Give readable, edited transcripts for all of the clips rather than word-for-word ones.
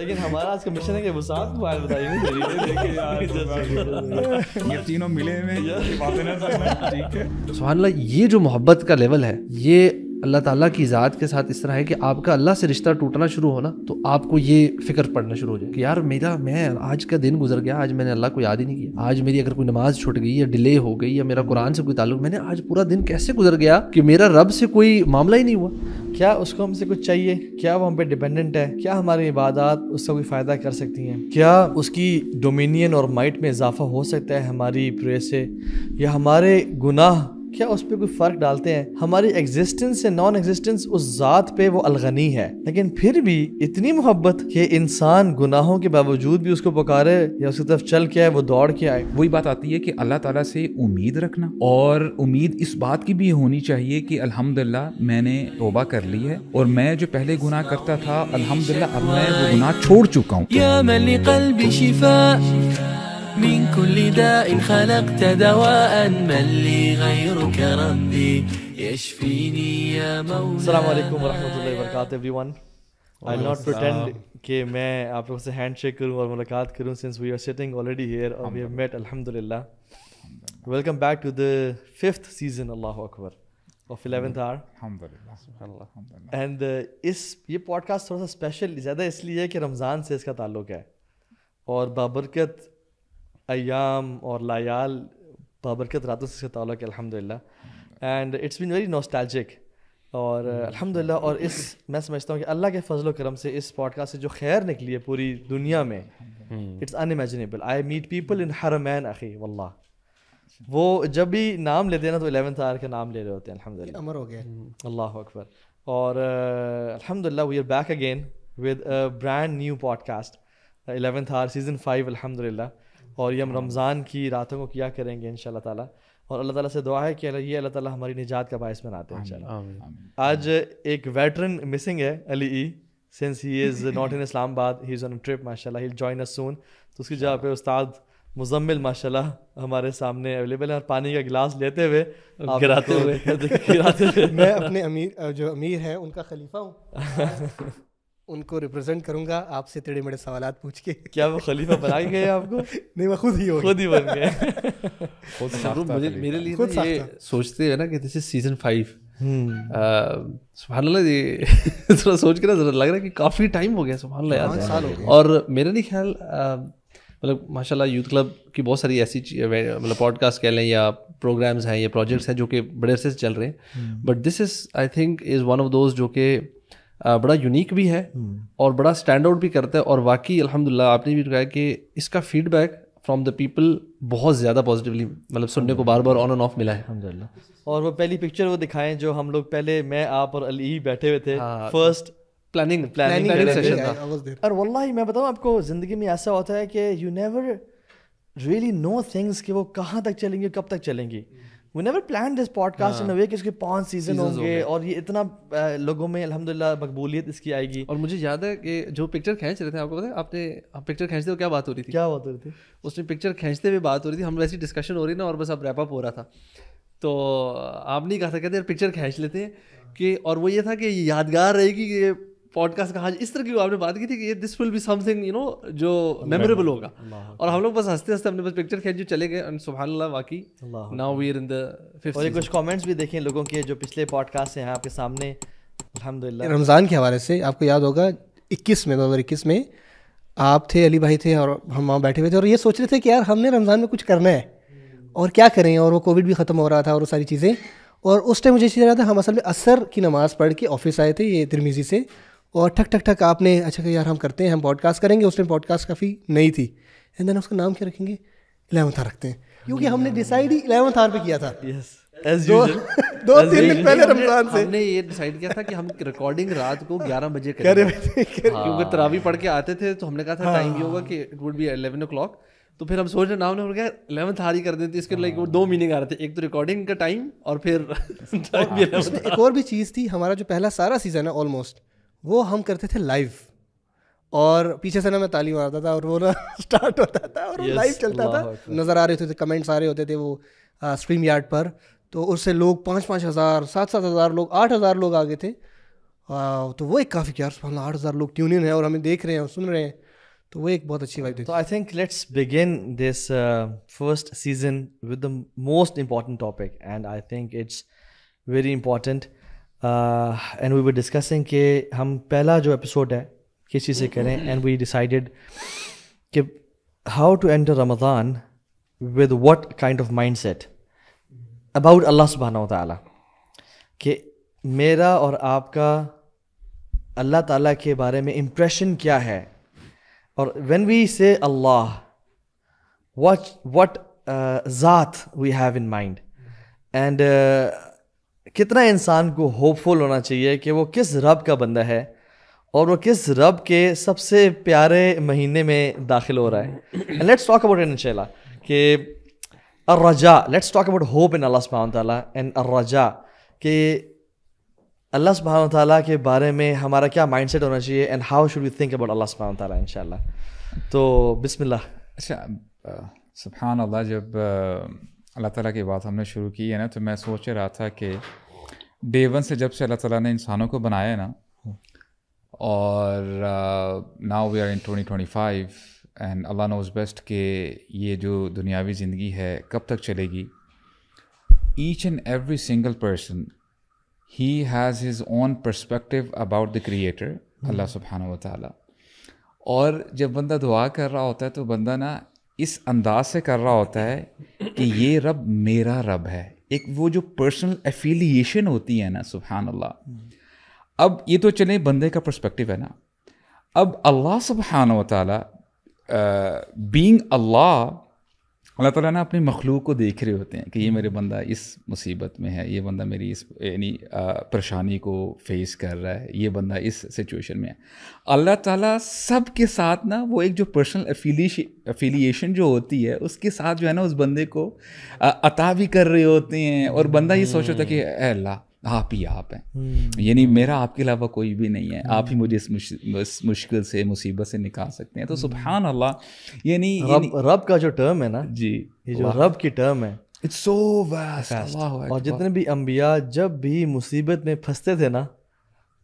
لیکن ہمارا آج کا مشن ہے کہ وسعت کو آج بتائیے یہ تینوں ملے ہوئے باتیں نہ کرنا. ٹھیک ہے. سبحان اللہ, یہ جو محبت کا لیول ہے یہ اللہ تعالیٰ کی ذات کے ساتھ اس طرح ہے کہ آپ کا اللہ سے رشتہ ٹوٹنا شروع ہونا تو آپ کو یہ فکر پڑنا شروع ہو جائے کہ یار میں آج کا دن گزر گیا, آج میں نے اللہ کو یاد ہی نہیں کیا. آج میری اگر کوئی نماز چھوٹ گئی یا ڈیلے ہو گئی یا میرا قرآن سے کوئی تعلق, میں نے آج پورا دن کیسے گزر گیا کہ میرا رب سے کوئی معاملہ ہی نہیں ہوا. کیا اس کو ہم سے کچھ چاہیے؟ کیا وہ ہم پہ ڈیپینڈنٹ ہے؟ کیا ہماری عبادات اس سے کوئی فائدہ کر سکتی ہیں؟ کیا اس کی ڈومینین اور مائٹ میں اضافہ ہو سکتا ہے ہماری پرے سے؟ یا ہمارے گناہ کیا اس پہ کوئی فرق ڈالتے ہیں؟ ہماری ایگزسٹنس سے نان ایگزسٹنس اس ذات پہ وہ الغنی ہے, لیکن پھر بھی اتنی محبت کہ انسان گناہوں کے باوجود بھی اس کو پکارے یا اس کی طرف چل کے آئے, وہ دوڑ کے آئے. وہی بات آتی ہے کہ اللہ تعالیٰ سے امید رکھنا, اور امید اس بات کی بھی ہونی چاہیے کہ الحمدللہ میں نے توبہ کر لی ہے, اور میں جو پہلے گناہ کرتا تھا الحمدللہ اب میں وہ گناہ چھوڑ چکا ہوں. یا من لقلبی شفاء من كل داء خلقت دواء من لي غيرك ربي يشفيني يا مولاي. السلام علیکم ورحمۃ اللہ وبرکاتہ everyone. I'll not pretend کہ میں آپ لوگوں سے ہینڈ شیک کروں اور ملاقات کروں since we are sitting already here اور we have met alhamdulillah. Welcome back to the 5th season Allah Akbar of 11th hour. الحمدللہ. And یہ پوڈ کاسٹ تھوڑا سا اسپیشل زیادہ اس لیے کہ رمضان سے اس کا تعلق ہے اور بابرکت ایام اور لایال بابرکت راتوں سے اس کا تعلق ہے الحمدللہ. And it's been very nostalgic اور الحمدللہ. اور میں سمجھتا ہوں کہ اللہ کے فضل و کرم سے اس پوڈ کاسٹ سے جو خیر نکلی ہے پوری دنیا میں, it's unimaginable. I meet people in Haramain اخی واللہ, وہ جب بھی نام لیتے ہیں نا تو 11th hour کا نام لے رہے ہوتے ہیں الحمدللہ. امر ہو گیا, اللہ اکبر. اور الحمدللہ we are back again with a brand new podcast 11th hour season 5 الحمدللہ. اور یہ ہم رمضان کی راتوں کو کیا کریں گے انشاء اللہ تعالیٰ, اور اللہ تعالیٰ سے دعا ہے کہ یہ اللہ تعالیٰ ہماری نجات کا باعث بناتے ہیں انشاءاللہ. آج ایک ویٹرن مسنگ ہے, علی ای, since he is not in اسلام آباد, ہی از آن ٹرپ ماشاء اللہ, ہی ول جوائن اس سون. تو اس کی جگہ پہ استاد مزمل ماشاء اللہ ہمارے سامنے اویلیبل ہے, اور پانی کا گلاس لیتے ہوئے گراتے ہوئے میں اپنے امیر جو امیر ہیں ان کا خلیفہ ہوں, ان کو ریپرزینٹ کروں گا آپ سے ٹیڑھے میڑھے سوالات پوچھ کے. کیا وہ خلیفہ بنا کے گئے آپ کو؟ نہیں, میں خود ہی بن گئے. میرے لیے یہ سوچتے ہیں نا کہ دس از سیزن 5. سبحان اللہ, یہ تھوڑا سوچ کے نا ذرا لگ رہا ہے کہ کافی ٹائم ہو گیا. سبحان اللہ یار, 5 سال ہو گئے. اور میرا نہیں خیال مطلب ماشاء اللہ یوتھ کلب کی بہت ساری ایسی مطلب پوڈ کاسٹ کہہ لیں یا پروگرامز ہیں یا پروجیکٹس ہیں جو کہ بڑے عرصے سے چل رہے ہیں, but this is I think is one of those جو کہ بڑا یونیک بھی ہے اور بڑا اسٹینڈ آؤٹ بھی کرتا ہے. اور واقعی الحمدللہ آپ نے بھی کہا کہ اس کا feedback from the people بہت زیادہ پازیٹیولی مطلب سننے کو بار بار آن اینڈ آف ملا ہے الحمدللہ. اور وہ پہلی پکچر وہ دکھائیں جو ہم لوگ پہلے میں آپ اور علی بیٹھے ہوئے تھے, فرسٹ پلاننگ سیشن تھا. اور واللہ میں بتاؤں آپ کو, زندگی میں ایسا ہوتا ہے کہ you never really know things کہ وہ کہاں تک چلیں گی, کب تک چلیں گی. We never planned this podcast in a way کہ اس کے 5 سیزن ہوں گے اور یہ اتنا لوگوں میں الحمدللہ مقبولیت اس کی آئے گی. اور مجھے یاد ہے کہ جو پکچر کھینچ رہے تھے, آپ کو پتہ ہے آپ پکچر کھینچتے ہو کیا بات ہو رہی تھی؟ کیا بات ہو رہی تھی اس میں پکچر کھینچتے ہوئے بات ہو رہی تھی, ہم ویسی ڈسکشن ہو رہی نا اور بس اب ریپ اپ ہو رہا تھا. تو آپ نہیں کہا تھا کہتے پکچر کھینچ لیتے ہیں کہ, اور وہ یہ تھا کہ یادگار رہے گی کہ یہ پوڈ کاسٹ کہاں, اس طرح کی آپ نے بات کی تھی کہ this will be something you know جو میموریبل ہوگا. اور ہم لوگ بس ہنستے ہنستے ہم نے بس پکچر کھینچ چلے گئے. اینڈ سبحان اللہ واقعی now we are in the 5th. اور کچھ کامنٹس بھی دیکھیں لوگوں کے جو پچھلے پوڈ کاسٹ ہیں آپ کے سامنے الحمدللہ. رمضان کے حوالے سے آپ کو یاد ہوگا 2021 میں آپ تھے, علی بھائی تھے, اور ہم وہاں بیٹھے ہوئے تھے اور یہ سوچ رہے تھے کہ یار ہم نے رمضان میں کچھ کرنا ہے اور کیا کریں, اور وہ کووڈ بھی ختم ہو رہا تھا اور وہ ساری چیزیں. اور اس ٹائم مجھے چیز رہا تھا, ہم اصل میں عصر کی نماز پڑھ کے آفس آئے تھے یہ ترمیزی سے, اور ٹھک ٹھک ٹھک آپ نے اچھا کہ یار ہم کرتے ہیں, ہم پوڈ کاسٹ کریں گے. اس ٹائم پوڈ کاسٹ کافی نئی تھی. اینڈ دین اس کا نام کیا رکھیں گے, 11th hour رکھتے ہیں, کیونکہ ہم نے ڈیسائڈ ہی 11th hour پہ کیا تھا. دو تین دن پہلے رمضان سے ہم نے یہ ڈیسائڈ کیا تھا کہ ہم ریکارڈنگ رات کو 11 بجے کریں گے, کیونکہ تراویح پڑھ کے آتے تھے. تو ہم نے کہا تھا ٹائم یہ ہوگا کہ اٹ وڈ بی 11 o'clock. تو پھر ہم سوچ رہے نام نے کیا 11th hour ہی کر دیتے. اس کے لائک 2 میننگ آ رہے تھے, ایک تو ریکارڈنگ کا ٹائم اور پھر ایک اور بھی چیز تھی. ہمارا جو پہلا سارا سیزن ہے آلموسٹ وہ ہم کرتے تھے لائیو, اور پیچھے سے نا میں تعلیم آتا تھا اور وہ نا اسٹارٹ ہوتا تھا اور لائیو چلتا تھا. نظر آ رہے ہوتے تھے, کمنٹس آ رہے ہوتے تھے وہ اسٹریم یارڈ پر. تو اس سے لوگ 5,000 7,000 لوگ 8,000 لوگ آ گئے تھے. تو وہ ایک کافی یار سبحان اللہ 8,000 لوگ ٹیون ان ہیں اور ہمیں دیکھ رہے ہیں اور سن رہے ہیں, تو وہ ایک بہت اچھی وائب دیتی So I think let's begin this first season with the most important topic, and I think it's very important. And we were discussing کہ ہم پہلا جو ایپیسوڈ ہے کس چیز سے کریں, and we decided کہ how to enter Ramadan with what kind of mindset about Allah subhanahu wa ta'ala, کہ میرا اور آپ کا اللہ تعالیٰ کے بارے میں امپریشن کیا ہے. اور when we say Allah, what ذات we have in mind, and کتنا انسان کو ہوپفل ہونا چاہیے کہ وہ کس رب کا بندہ ہے اور وہ کس رب کے سب سے پیارے مہینے میں داخل ہو رہا ہے. And let's talk about it انشاءاللہ کہ الرجاء, let's talk about hope in Allah subhanahu wa ta'ala and الرجاء, کہ اللہ سبحانہ وتعالیٰ کے بارے میں ہمارا کیا مائنڈ سیٹ ہونا چاہیے and how should we think about Allah سبحانہ وتعالیٰ انشاءاللہ. تو بسم اللہ. اچھا سبحان اللہ, جب اللہ تعالیٰ کی بات ہم نے شروع کی ہے نا, تو میں سوچ رہا تھا کہ ڈے ون سے جب سے اللہ تعالیٰ نے انسانوں کو بنایا ہے نا, اور now we are in 2025 and اللہ نوز بیسٹ کہ یہ جو دنیاوی زندگی ہے کب تک چلے گی. Each and every single person he has his own perspective about the creator اللہ سبحانہ و تعالیٰ. اور جب بندہ دعا کر رہا ہوتا ہے تو بندہ نا اس انداز سے کر رہا ہوتا ہے کہ یہ رب میرا رب ہے, ایک وہ جو پرسنل ایفیلیشن ہوتی ہے نا, سبحان اللہ. اب یہ تو چلیں بندے کا پرسپیکٹیو ہے نا, اب اللہ سبحانہ و تعالیٰ بینگ اللہ تعالیٰ نا اپنی مخلوق کو دیکھ رہے ہوتے ہیں کہ یہ میرے بندہ اس مصیبت میں ہے, یہ بندہ میری اس یعنی پریشانی کو فیس کر رہا ہے, یہ بندہ اس سچویشن میں ہے. اللہ تعالیٰ سب کے ساتھ نا وہ ایک جو پرسنل ایفیلیشن جو ہوتی ہے اس کے ساتھ جو ہے نا اس بندے کو عطا بھی کر رہے ہوتے ہیں, اور بندہ یہ سوچ رہا ہے کہ اے اللہ آپ ہی آپ ہیں, یعنی میرا آپ کے علاوہ کوئی بھی نہیں ہے, آپ ہی مجھے اس مشکل سے مصیبت سے نکال سکتے ہیں. تو سبحان اللہ, یعنی رب کا جو ٹرم ہے نا, جی یہ جو رب کی ٹرم ہے, اٹس سو واسٹ. اور جتنے بھی انبیاء جب بھی مصیبت میں پھنستے تھے نا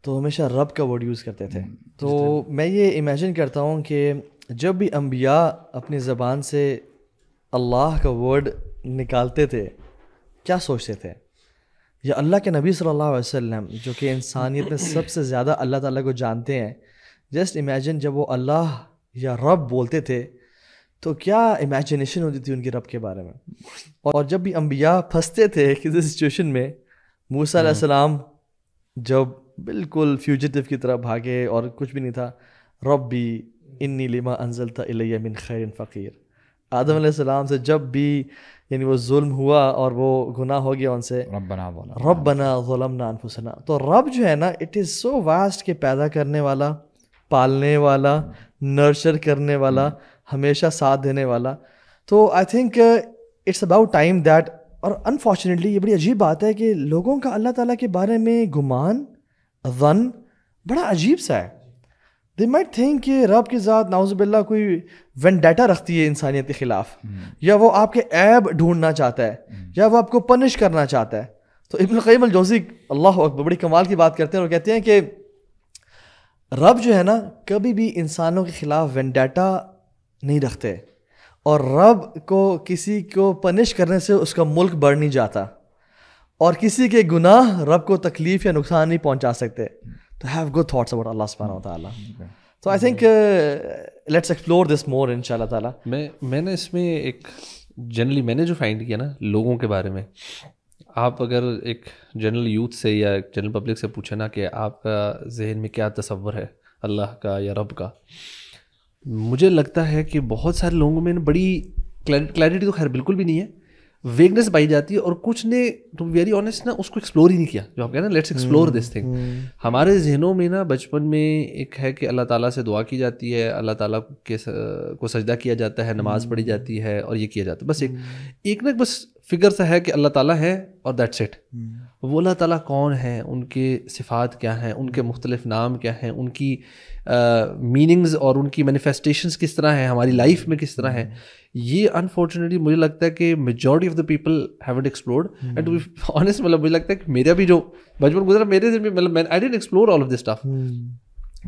تو ہمیشہ رب کا ورڈ یوز کرتے تھے. تو میں یہ امیجن کرتا ہوں کہ جب بھی انبیاء اپنی زبان سے اللہ کا ورڈ نکالتے تھے کیا سوچتے تھے, یا اللہ کے نبی صلی اللہ علیہ وسلم جو کہ انسانیت میں سب سے زیادہ اللہ تعالیٰ کو جانتے ہیں, جسٹ امیجن جب وہ اللہ یا رب بولتے تھے تو کیا امیجنیشن ہوتی تھی ان کی رب کے بارے میں. اور جب بھی انبیاء پھنستے تھے کسی سچویشن میں, موسیٰ علیہ السلام جب بالکل فیوجیٹیو کی طرح بھاگے اور کچھ بھی نہیں تھا, ربی انی لما انزلت الی من خیر فقیر. آدم علیہ السلام سے جب بھی یعنی وہ ظلم ہوا اور وہ گناہ ہو گیا ان سے, ربنا ظلمنا انفسنا. تو رب جو ہے نا اٹ از سو واسٹ کہ پیدا کرنے والا, پالنے والا, نرچر کرنے والا, ہمیشہ ساتھ دینے والا. تو I think it's about time that, اور انفارچونیٹلی یہ بڑی عجیب بات ہے کہ لوگوں کا اللہ تعالیٰ کے بارے میں گمان, ظن بڑا عجیب سا ہے. دے مائٹ تھنک کہ رب کی ذات نعوذ باللہ کوئی وینڈیٹا رکھتی ہے انسانیت کے خلاف, یا وہ آپ کے عیب ڈھونڈنا چاہتا ہے, یا وہ آپ کو پنش کرنا چاہتا ہے. تو ابن القیم الجوزی اللہ اکبر بڑی کمال کی بات کرتے ہیں, اور کہتے ہیں کہ رب جو ہے نا کبھی بھی انسانوں کے خلاف وینڈیٹا نہیں رکھتے, اور رب کو کسی کو پنش کرنے سے اس کا ملک بڑھ نہیں جاتا, اور کسی کے گناہ رب کو تکلیف یا نقصان نہیں پہنچا سکتے. To have good thoughts about Allah subhanahu wa ta'ala. So I think let's explore this more inshallah ta'ala. میں نے اس میں ایک جنرلی میں نے جو فائنڈ کیا نا لوگوں کے بارے میں, آپ اگر ایک جنرل یوتھ سے یا جنرل پبلک سے پوچھیں نا کہ آپ کا ذہن میں کیا تصور ہے اللہ کا یا رب کا, مجھے لگتا ہے کہ بہت سارے لوگوں میں بڑی کلیئرٹی تو خیر بالکل بھی نہیں ہے, ویگنس پائی جاتی ہے, اور کچھ نے ٹو بی ویری آنیسٹ نا اس کو ایکسپلور ہی نہیں کیا. جو آپ کہتے ہیں نا لیٹس ایکسپلور دس تھنگ, ہمارے ذہنوں میں نا بچپن میں ایک ہے کہ اللہ تعالیٰ سے دعا کی جاتی ہے, اللہ تعالیٰ کو سجدہ کیا جاتا ہے, نماز پڑھی جاتی ہے, اور یہ کیا جاتا ہے. بس ایک نا بس فگر سا ہے کہ اللہ تعالیٰ ہے اور دیٹس اٹ. وہ اللہ تعالیٰ کون ہیں, ان کے صفات کیا ہیں, ان کے مختلف نام کیا ہیں, ان کی میننگز اور ان کی مینیفیسٹیشنز کس طرح ہیں, ہماری لائف میں کس طرح ہیں, یہ انفارچونیٹلی مجھے لگتا ہے کہ majority of the people haven't explored. And to be honest, مطلب مجھے لگتا ہے کہ میرا بھی جو بچپن گزرا میرے دل میں, مطلب I didn't explore all of this stuff.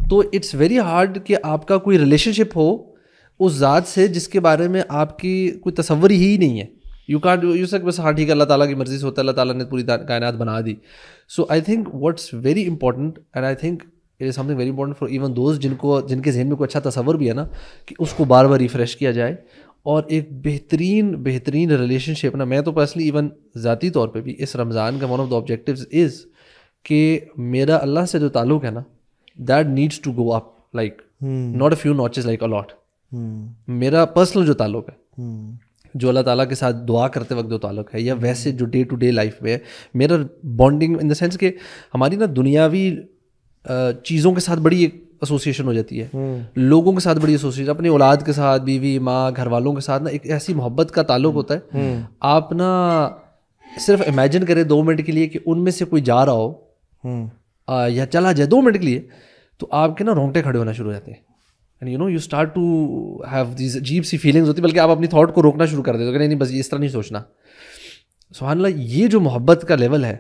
تو اٹس ویری ہارڈ کہ آپ کا کوئی ریلیشن شپ ہو اس ذات سے جس کے بارے میں آپ کی کوئی تصور ہی نہیں ہے. یو کانٹ یو سک بس ہاں ٹھیک ہے اللہ تعالیٰ کی مرضی سے ہوتا ہے, اللہ تعالیٰ نے پوری کائنات بنا دی. So I think what's very important, and I think it is something very important for even those جن کے ذہن میں کوئی اچھا تصور بھی ہے نا, کہ اس کو بار بار ریفریش کیا جائے. اور ایک بہترین ریلیشن شپ نا, میں تو پرسنلی ایون ذاتی طور پہ بھی اس رمضان کا one of the objectives is کہ میرا اللہ سے جو تعلق ہے نا, that needs to go up, like not a few notches, like a lot. میرا پرسنل جو تعلق ہے, جو اللہ تعالیٰ کے ساتھ دعا کرتے وقت جو تعلق ہے, یا ویسے جو ڈے ٹو ڈے لائف میں ہے میرا بانڈنگ, ان دا سینس کہ ہماری نا دنیاوی چیزوں کے ساتھ بڑی ایک ایسوسیشن ہو جاتی ہے, لوگوں کے ساتھ بڑی ایسوسیشن, اپنی اولاد کے ساتھ, بیوی ماں گھر والوں کے ساتھ نا ایک ایسی محبت کا تعلق ہوتا ہے. آپ نا صرف امیجن کریں 2 منٹ کے لیے کہ ان میں سے کوئی جا رہا ہو یا چلا جائے 2 منٹ کے لیے, تو آپ کے نا رونگٹے کھڑے ہونا شروع ہو جاتے ہیں. And you know you start to have these عجیب سی فیلنگز ہوتی, بلکہ آپ اپنی تھاٹ کو روکنا شروع کر دیتے ہو کہ نہیں بس اس طرح نہیں سوچنا. سبحان اللہ, یہ جو محبت کا لیول ہے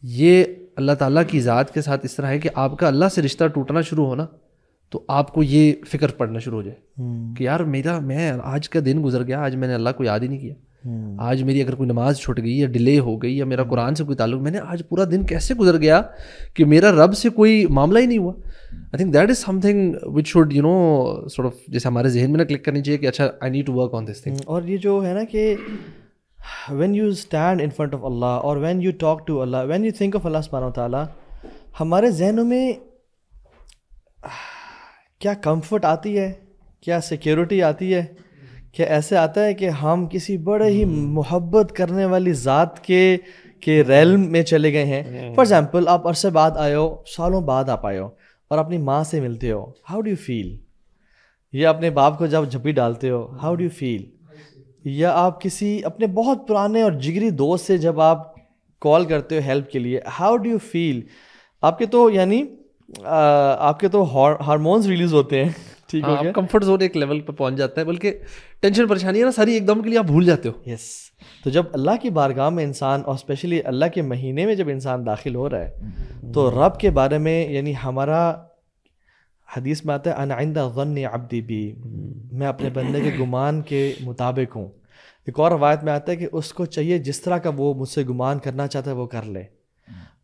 یہ اللہ تعالیٰ کی ذات کے ساتھ اس طرح ہے کہ آپ کا اللہ سے رشتہ ٹوٹنا شروع ہونا تو آپ کو یہ فکر پڑنا شروع ہو جائے کہ یار میں آج کا دن گزر گیا, آج میں نے اللہ کو یاد ہی نہیں کیا, آج میری اگر کوئی نماز چھوٹ گئی یا ڈیلے ہو گئی یا میرا قرآن سے کوئی تعلق, میں نے آج پورا دن کیسے گزر گیا کہ میرا رب سے کوئی معاملہ ہی نہیں ہوا. I think that is something which should you know sort of جیسے ہمارے ذہن میں نا کلک کرنی چاہیے کہ اچھا I need to work on this thing. اور یہ جو ہے نا کہ when you stand in front of Allah or when you talk to Allah, when you think of Allah subhanahu wa ta'ala, ہمارے ذہنوں میں کیا کمفرٹ آتی ہے, کیا سیکیورٹی آتی ہے, کیا ایسے آتا ہے کہ ہم کسی بڑے ہی محبت کرنے والی ذات کے ریلم میں چلے گئے ہیں. فار ایگزامپل آپ عرصے بعد آئے ہو, سالوں بعد آپ آئے ہو اور اپنی ماں سے ملتے ہو, ہاؤ ڈو یو فیل؟ یا اپنے باپ کو جب جھپی ڈالتے ہو, ہاؤ ڈو یو فیل؟ یا آپ کسی اپنے بہت پرانے اور جگری دوست سے جب آپ کال کرتے ہو ہیلپ کے لیے, ہاؤ ڈو یو فیل؟ آپ کے تو یعنی آپ کے تو ہارمونز ریلیز ہوتے ہیں, ٹھیک ہو گیا, کمفرٹ زون ایک لیول پہ پہنچ جاتا ہے, بلکہ ٹینشن پریشانی ہے نا ساری ایک دم کے لیے آپ بھول جاتے ہو. یس. تو جب اللہ کی بارگاہ میں انسان, اور اسپیشلی اللہ کے مہینے میں جب انسان داخل ہو رہا ہے, تو رب کے بارے میں یعنی ہمارا حدیث میں آتا ہے انا عند ظن عبدی بی, میں اپنے بندے کے گمان کے مطابق ہوں. ایک اور روایت میں آتا ہے کہ اس کو چاہیے جس طرح کا وہ مجھ سے گمان کرنا چاہتا ہے وہ کر لے.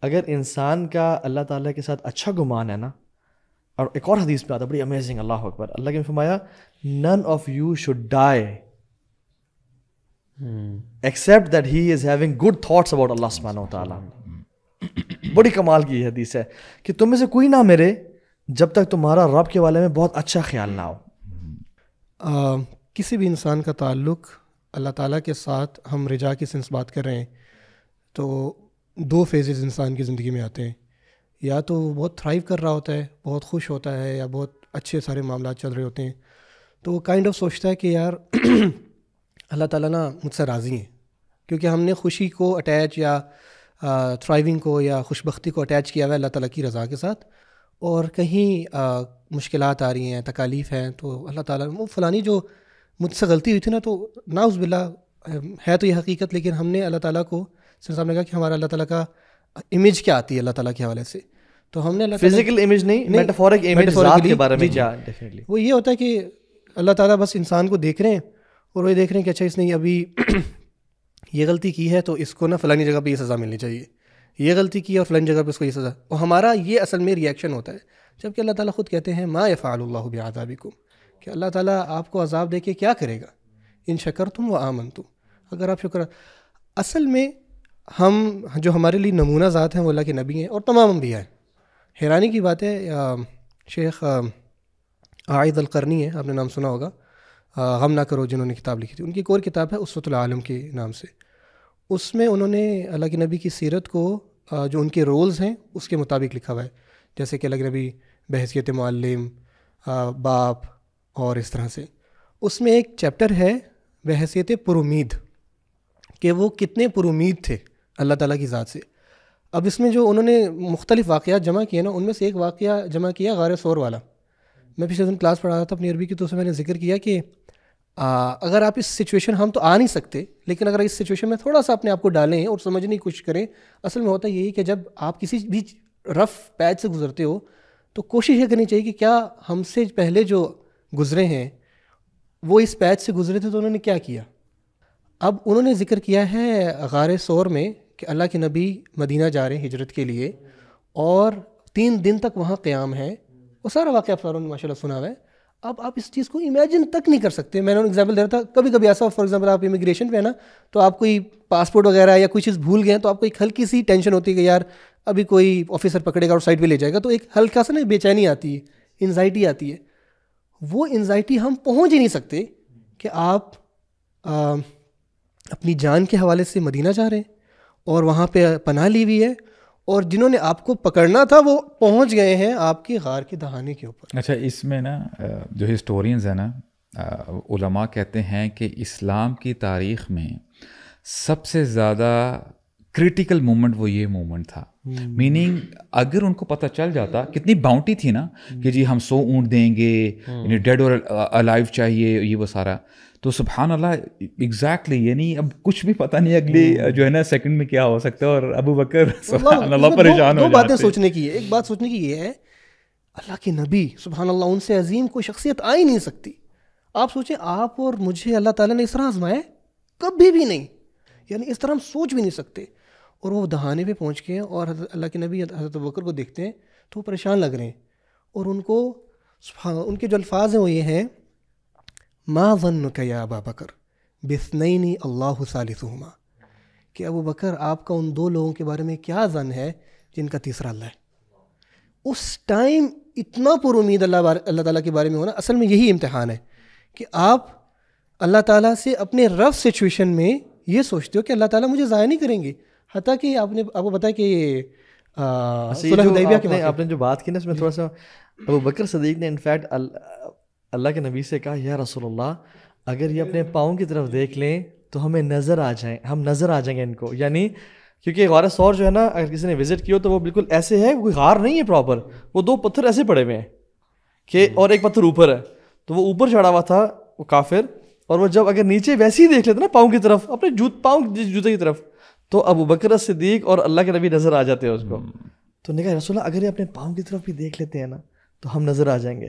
اگر انسان کا اللہ تعالیٰ کے ساتھ اچھا گمان ہے نا, اور ایک اور حدیث میں آتا ہے بڑی امیزنگ, اللہ اکبر, اللہ کے نے فرمایا none of you should die except that he is having good thoughts about Allah subhanahu wa ta'ala. بڑی کمال کی حدیث ہے کہ تم میں سے کوئی نہ مرے جب تک تمہارا رب کے بارے میں بہت اچھا خیال نہ ہو. کسی بھی انسان کا تعلق اللہ تعالیٰ کے ساتھ, ہم رجا کی سنس بات کر رہے ہیں, تو 2 فیزز انسان کی زندگی میں آتے ہیں. یا تو وہ بہت تھرائیو کر رہا ہوتا ہے, بہت خوش ہوتا ہے, یا بہت اچھے سارے معاملات چل رہے ہوتے ہیں, تو وہ کائنڈ آف سوچتا ہے کہ یار اللہ تعالیٰ نا مجھ سے راضی ہیں, کیونکہ ہم نے خوشی کو اٹیچ یا تھرائیونگ کو یا خوش بختی کو اٹیچ کیا ہوا ہے اللہ تعالیٰ کی رضا کے ساتھ. اور کہیں مشکلات آ رہی ہیں, تکالیف ہیں, تو اللہ تعالیٰ وہ فلانی جو مجھ سے غلطی ہوئی تھی نا, تو ناؤز باللہ ہے تو یہ حقیقت, لیکن ہم نے اللہ تعالیٰ کو صاحب نے کہا کہ ہمارا اللہ تعالیٰ کا امیج کیا آتی ہے اللہ تعالیٰ کے حوالے سے, تو ہم نے اللہ فزیکل امیج نہیں, میٹافورک امیج ذات کے بارے میں کیا, ڈیفینیٹلی وہ یہ ہوتا ہے کہ اللہ تعالیٰ بس انسان کو دیکھ رہے ہیں اور وہ دیکھ رہے ہیں کہ اچھا اس نے ابھی یہ غلطی کی ہے تو اس کو نا فلانی جگہ پہ یہ سزا ملنی چاہیے, یہ غلطی کی اور فلانی جگہ پہ اس کو یہ سزا, اور ہمارا یہ اصل میں ریئیکشن ہوتا ہے. جبکہ اللہ تعالیٰ خود کہتے ہیں ما یفعل اللہ بعذابکم, کہ اللہ تعالیٰ آپ کو عذاب دے کے کیا کرے گا, ان شکرتم و آمنتم, اگر آپ شکر. اصل میں ہم جو ہمارے لیے نمونہ ذات ہیں وہ اللہ کے نبی ہیں اور تمام انبیاء ہیں. حیرانی کی بات ہے, شیخ عائد القرنی ہے, آپ نے نام سنا ہوگا, غم نہ کرو, جنہوں نے کتاب لکھی تھی, ان کی ایک اور کتاب ہے اسوۃ العالم کے نام سے. اس میں انہوں نے اللہ کے نبی کی سیرت کو جو ان کے رولز ہیں اس کے مطابق لکھا ہوا ہے, جیسے کہ اللہ کے نبی بحیثیت معلم, باپ, اور اس طرح سے. اس میں ایک چیپٹر ہے بحیثیت پر امید, کہ وہ کتنے پر امید تھے اللہ تعالیٰ کی ذات سے. اب اس میں جو انہوں نے مختلف واقعات جمع کیے نا، ان میں سے ایک واقعہ جمع کیا غار ثور والا. میں پچھلے دن کلاس پڑھا رہا تھا اپنی عربی کی، تو اس میں نے ذکر کیا کہ اگر آپ اس سچویشن، ہم تو آ نہیں سکتے، لیکن اگر اس سچویشن میں تھوڑا سا اپنے آپ کو ڈالیں اور سمجھنے کی کوشش کریں. اصل میں ہوتا یہی کہ جب آپ کسی بھی رف پیچ سے گزرتے ہو تو کوشش یہ کرنی چاہیے کہ کیا ہم سے پہلے جو گزرے ہیں وہ اس پیچ سے گزرے تھے تو انہوں نے کیا کیا. اب انہوں نے ذکر کیا ہے غار ثور میں کہ اللہ کے نبی مدینہ جا رہے ہیں ہجرت کے لیے، اور 3 دن تک وہاں قیام ہے. وہ سارا واقعہ آپ ساروں نے ماشاء اللہ سنا ہوا ہے. اب آپ اس چیز کو امیجن تک نہیں کر سکتے. میں نے ایگزامپل دے رہا تھا، کبھی کبھی ایسا فار ایگزامپل آپ امیگریشن پہ ہے نا، تو آپ کوئی پاسپورٹ وغیرہ یا کوئی چیز بھول گئے تو آپ کو ایک ہلکی سی ٹینشن ہوتی ہے کہ یار ابھی کوئی آفیسر پکڑے گا اور سائڈ پہ لے جائے گا، تو ایک ہلکا سا نا بے چینی آتی ہے، انزائٹی آتی ہے. وہ انزائٹی ہم پہنچ ہی نہیں سکتے کہ آپ اپنی جان کے حوالے سے مدینہ جا رہے ہیں اور وہاں پہ پناہ لی ہوئی ہے، اور جنہوں نے آپ کو پکڑنا تھا وہ پہنچ گئے ہیں آپ کے غار کے دہانے کے اوپر. اچھا، اس میں نا جو ہسٹورینز ہیں نا، علماء کہتے ہیں کہ اسلام کی تاریخ میں سب سے زیادہ کریٹیکل مومنٹ وہ یہ مومنٹ تھا. میننگ اگر ان کو پتہ چل جاتا، کتنی باؤنٹی تھی نا کہ جی ہم 100 اونٹ دیں گے، یعنی ڈیڈ اور الائیو چاہیے، یہ وہ سارا، تو سبحان اللہ ایگزیکٹلی، یعنی اب کچھ بھی پتہ نہیں اگلی جو ہے نا سیکنڈ میں کیا ہو سکتا ہے. اور ابو بکر سبحان اللہ پریشان ہو جاتے. دو باتیں سوچنے کی ہے. ایک بات سوچنے کی یہ ہے اللہ کے نبی سبحان اللہ، ان سے عظیم کوئی شخصیت آ ہی نہیں سکتی. آپ سوچیں آپ اور مجھے اللہ تعالیٰ نے اس طرح آزمایا کبھی بھی نہیں، یعنی اس طرح ہم سوچ بھی نہیں سکتے. اور وہ دہانے پہ پہنچ کے اور اللہ کے نبی حضرت ابوبکر کو دیکھتے ہیں تو وہ پریشان لگ رہے ہیں، اور ان کو ان کے جو الفاظ ہیں وہ یہ ہیں ما ظنک یا ابا بکر باثنین اللہ ثالثہما، کہ ابو بکر آپ کا ان 2 لوگوں کے بارے میں کیا ظن ہے جن کا تیسرا اللہ ہے. اس ٹائم اتنا پر امید اللہ تعالیٰ کے بارے میں ہونا، اصل میں یہی امتحان ہے کہ آپ اللہ تعالیٰ سے اپنے رف سچویشن میں یہ سوچتے ہو کہ اللہ تعالیٰ مجھے ضائع نہیں کریں گے. حتیٰ کہ آپ کو بتایا کہ صلح حدیبیہ کے آپ نے جو بات کی نا، اس میں تھوڑا سا ابو بکر صدیق نے انفیکٹ اللہ کے نبی سے کہا یا رسول اللہ اگر یہ اپنے پاؤں کی طرف دیکھ لیں تو ہمیں نظر آ جائیں، ہم نظر آ جائیں گے ان کو. یعنی کیونکہ غار ثور جو ہے نا، اگر کسی نے وزٹ کیا تو وہ بالکل ایسے ہے، کوئی غار نہیں ہے پراپر، وہ 2 پتھر ایسے پڑے ہوئے ہیں کہ اور ایک پتھر اوپر ہے، تو وہ اوپر چڑھا ہوا تھا وہ کافر، اور وہ جب اگر نیچے ویسے ہی دیکھ لیتے نا پاؤں کی طرف، اپنے پاؤں جوتے کی طرف، تو ابو بکر صدیق اور اللہ کے نبی نظر آ جاتے ہیں اس کو. تو نے کہا رسول اللہ اگر یہ اپنے پاؤں کی طرف بھی دیکھ لیتے ہیں نا تو ہم نظر آ جائیں گے.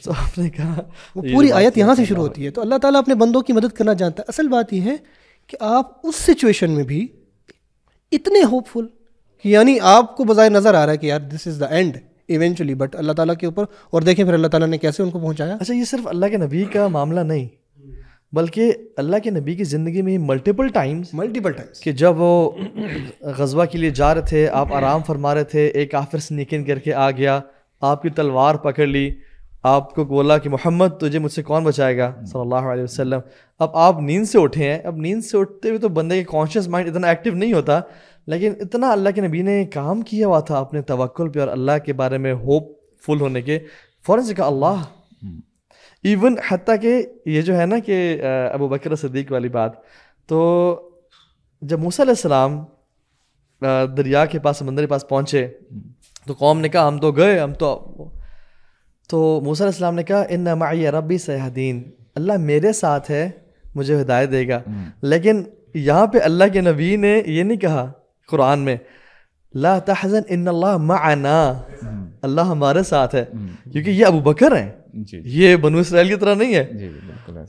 تو آپ نے کہا وہ پوری آیت یہاں سے شروع ہوتی ہے. تو اللہ تعالیٰ اپنے بندوں کی مدد کرنا جانتا ہے. اصل بات یہ ہے کہ آپ اس سچویشن میں بھی اتنے ہوپ فل کہ یعنی آپ کو بظاہر نظر آ رہا ہے کہ یار دس is the and eventually, but اللہ تعالیٰ کے اوپر، اور دیکھیں پھر اللہ تعالیٰ نے کیسے ان کو پہنچایا. اچھا، یہ صرف اللہ کے نبی کا معاملہ نہیں، بلکہ اللہ کے نبی کی زندگی میں ملٹیپل ٹائمز کہ جب وہ غزوہ کے لیے جا رہے تھے، آپ آرام فرما رہے تھے، ایک کافر سنیک ان کر کے آ گیا، آپ کی تلوار پکڑ لی، آپ کو بولا کہ محمد تجھے مجھ سے کون بچائے گا صلی اللہ علیہ وسلم. اب آپ نیند سے اٹھے ہیں. اب نیند سے اٹھتے ہوئے تو بندے کا کانشیس مائنڈ اتنا ایکٹیو نہیں ہوتا، لیکن اتنا اللہ کے نبی نے کام کیا ہوا تھا اپنے توکل پہ اور اللہ کے بارے میں ہوپ فل ہونے کے. فوراً سے کہا اللہ. ایون حتیٰ کہ یہ جو ہے نا کہ ابو بکر صدیق والی بات، تو جب موسیٰ علیہ السلام دریا کے پاس، سمندر کے پاس پہنچے تو قوم نے کہا ہم تو گئے، ہم تو موسیٰ علیہ السلام نے کہا ان معی ربی سیہدین، اللہ میرے ساتھ ہے، مجھے ہدایت دے گا. لیکن یہاں پہ اللہ کے نبی نے یہ نہیں کہا قرآن میں لا تحزن ان اللہ معنا، اللہ ہمارے ساتھ ہے، کیونکہ یہ ابو بکر ہیں، یہ بنو اسرائیل کی طرح نہیں ہے.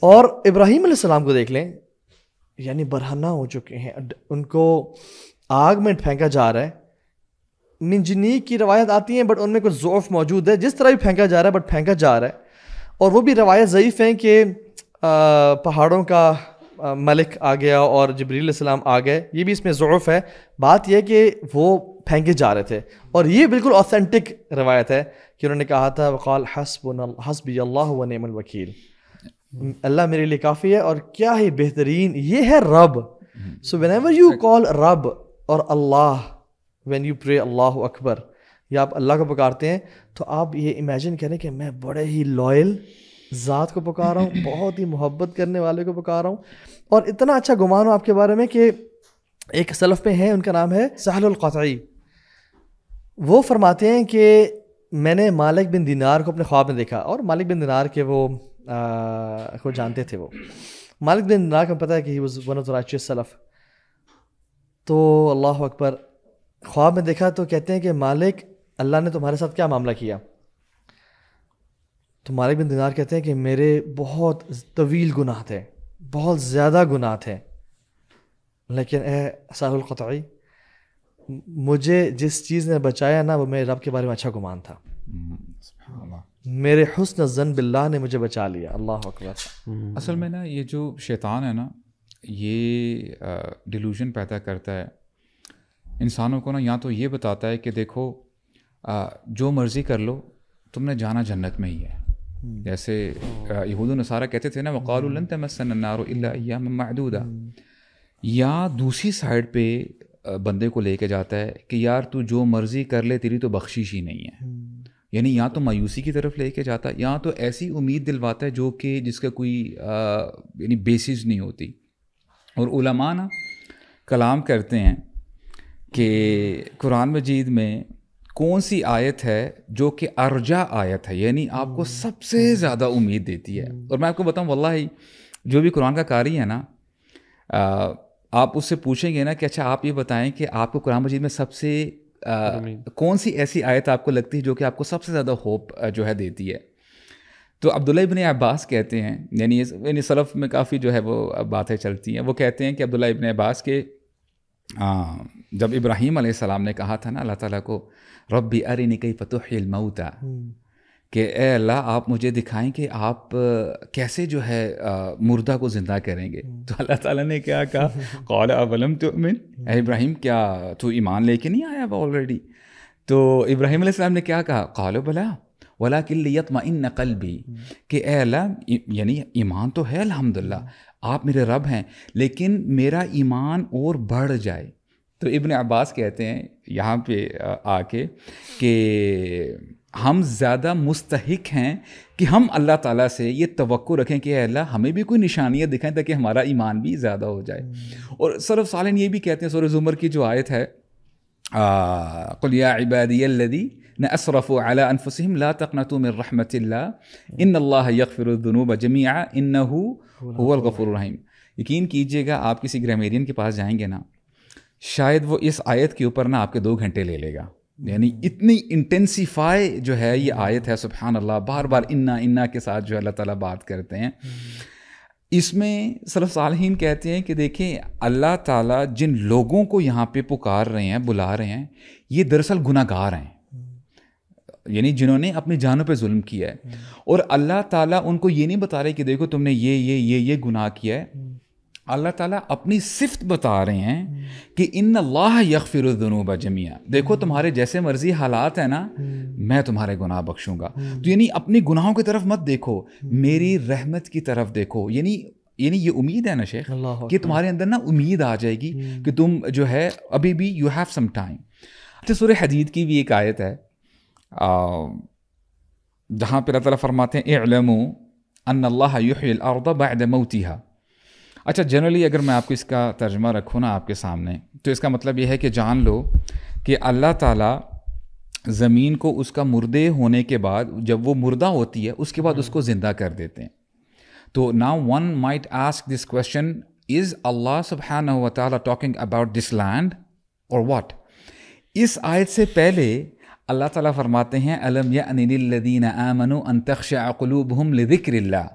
اور ابراہیم علیہ السلام کو دیکھ لیں، یعنی برہنہ ہو چکے ہیں، ان کو آگ میں پھینکا جا رہا ہے. منجنیق کی روایت آتی ہیں بٹ ان میں کچھ ضعف موجود ہے، جس طرح بھی پھینکا جا رہا ہے بٹ پھینکا جا رہا ہے. اور وہ بھی روایت ضعیف ہیں کہ پہاڑوں کا ملک آ گیا اور جبریل علیہ السلام آ گئے، یہ بھی اس میں ضعف ہے. بات یہ کہ وہ پھینکے جا رہے تھے، اور یہ بالکل آتھینٹک روایت ہے کہ انہوں نے کہا تھا وقال حسبی اللہ و نعم الوکیل، اللہ میرے لیے کافی ہے اور کیا ہی بہترین، یہ ہے رب. سو whenever you call رب اور اللہ، when you pray اللہ اکبر، یا آپ اللہ کو پکارتے ہیں، تو آپ یہ امیجن کریں کہ میں بڑے ہی لائل ذات کو پکار رہا ہوں، بہت ہی محبت کرنے والے کو پکار رہا ہوں، اور اتنا اچھا گمان ہو آپ کے بارے میں کہ ایک سلف پہ ہیں، ان کا نام ہے سہل القطعی. وہ فرماتے ہیں کہ میں نے مالک بن دینار کو اپنے خواب میں دیکھا, اور مالک بن دینار کے وہ کو جانتے تھے. وہ مالک بن دینار کو پتہ ہے کہ he was one of the righteous self. تو اللہ اکبر, خواب میں دیکھا تو کہتے ہیں کہ مالک اللہ نے تمہارے ساتھ کیا معاملہ کیا؟ تو مالک بن دینار کہتے ہیں کہ میرے بہت طویل گناہ تھے, بہت زیادہ گناہ تھے, لیکن اے ساحل القطعی, مجھے جس چیز نے بچایا نا وہ میرے رب کے بارے میں اچھا گمان تھا. میرے حسن الظن باللہ نے مجھے بچا لیا. اللہ اکبر. اصل میں نا یہ جو شیطان ہے نا, یہ ڈیلوژن پیدا کرتا ہے انسانوں کو نا. یا تو یہ بتاتا ہے کہ دیکھو جو مرضی کر لو, تم نے جانا جنت میں ہی ہے. جیسے یہود و نصارہ کہتے تھے نا, وقالوا لن تمسنا النار الا ایاما معدودہ. یا دوسری سائڈ پہ بندے کو لے کے جاتا ہے کہ یار تو جو مرضی کر لے, تیری تو بخشش ہی نہیں ہے. یعنی یا تو مایوسی کی طرف لے کے جاتا ہے, یا تو ایسی امید دلواتا ہے جو کہ جس کا کوئی یعنی بیسس نہیں ہوتی. اور علماء نا کلام کرتے ہیں کہ قرآن مجید میں کون سی آیت ہے جو کہ ارجا آیت ہے, یعنی آپ کو سب سے زیادہ امید دیتی ہے. اور میں آپ کو بتاؤں واللہ جو بھی قرآن کا قاری ہے نا, آپ اس سے پوچھیں گے نا کہ اچھا آپ یہ بتائیں کہ آپ کو قرآن مجید میں سب سے کون سی ایسی آیت آپ کو لگتی ہے جو کہ آپ کو سب سے زیادہ ہوپ جو ہے دیتی ہے. تو عبداللہ ابن عباس کہتے ہیں, یعنی سلف میں کافی جو ہے وہ باتیں چلتی ہیں, وہ کہتے ہیں کہ عبداللہ ابن عباس کے جب ابراہیم علیہ السلام نے کہا تھا نا اللہ تعالیٰ کو, ربی ارنی کیف تحیی الموتى, کہ اے اللہ آپ مجھے دکھائیں کہ آپ کیسے جو ہے مردہ کو زندہ کریں گے. تو اللہ تعالیٰ نے کیا کہا, قال اولم تؤمن, اے ابراہیم کیا تو ایمان لے کے نہیں آیا اب آلریڈی؟ تو ابراہیم علیہ السلام نے کیا کہا, قالوا بلا ولکن لیطمئن قلبی, کہ اے اللہ یعنی ایمان تو ہے الحمدللہ, آپ میرے رب ہیں, لیکن میرا ایمان اور بڑھ جائے. تو ابن عباس کہتے ہیں یہاں پہ آ کے کہ ہم زیادہ مستحق ہیں کہ ہم اللہ تعالیٰ سے یہ توقع رکھیں کہ اے اللہ ہمیں بھی کوئی نشانیاں دکھائیں تاکہ ہمارا ایمان بھی زیادہ ہو جائے. اور سلف صالحین یہ بھی کہتے ہیں, سورہ زمر کی جو آیت ہے, قل یا عبادی الذین اسرفوا علی انفسہم لا تقنطوا من رحمت اللہ ان اللہ یغفر الذنوب جمیعا انہ هو الغفور الرحیم. یقین کیجئے گا آپ کسی گرامیرین کے پاس جائیں گے نا, شاید وہ اس آیت کے اوپر نا آپ کے 2 گھنٹے لے لے گا. یعنی اتنی انٹینسیفائی جو ہے یہ آیت ہے, سبحان اللہ, بار بار انا کے ساتھ جو ہے اللہ تعالیٰ بات کرتے ہیں. اس میں سلف صالحین کہتے ہیں کہ دیکھیں اللہ تعالیٰ جن لوگوں کو یہاں پہ پکار رہے ہیں, بلا رہے ہیں, یہ دراصل گناہ گار ہیں, یعنی جنہوں نے اپنی جانوں پہ ظلم کیا ہے. اور اللہ تعالیٰ ان کو یہ نہیں بتا رہے کہ دیکھو تم نے یہ گناہ کیا ہے. اللہ تعالیٰ اپنی صفت بتا رہے ہیں کہ ان اللہ یغفر الذنوب جمیعا, دیکھو تمہارے جیسے مرضی حالات ہیں نا, میں تمہارے گناہ بخشوں گا. تو یعنی اپنی گناہوں کی طرف مت دیکھو, میری رحمت کی طرف دیکھو. یعنی یہ امید ہے نا شیخ کہ تمہارے اندر نا امید آ جائے گی کہ تم جو ہے ابھی بھی یو ہیو سم ٹائم. تو سورہ حدید کی بھی ایک آیت ہے جہاں پہ اللہ تعالیٰ فرماتے ہیں اعلموا ان اللہ یحیی الارض بعد موتها. اچھا جنرلی اگر میں آپ کو اس کا ترجمہ رکھوں نا آپ کے سامنے, تو اس کا مطلب یہ ہے کہ جان لو کہ اللہ تعالیٰ زمین کو اس کا مردے ہونے کے بعد, جب وہ مردہ ہوتی ہے اس کے بعد اس کو زندہ کر دیتے ہیں. تو now one might ask this question, is Allah سبحانہ و تعالیٰ talking about this land or what? اس آیت سے پہلے اللہ تعالیٰ فرماتے ہیں الم یأن للذین آمنوا ان تخشع قلوبہم لذکر اللہ,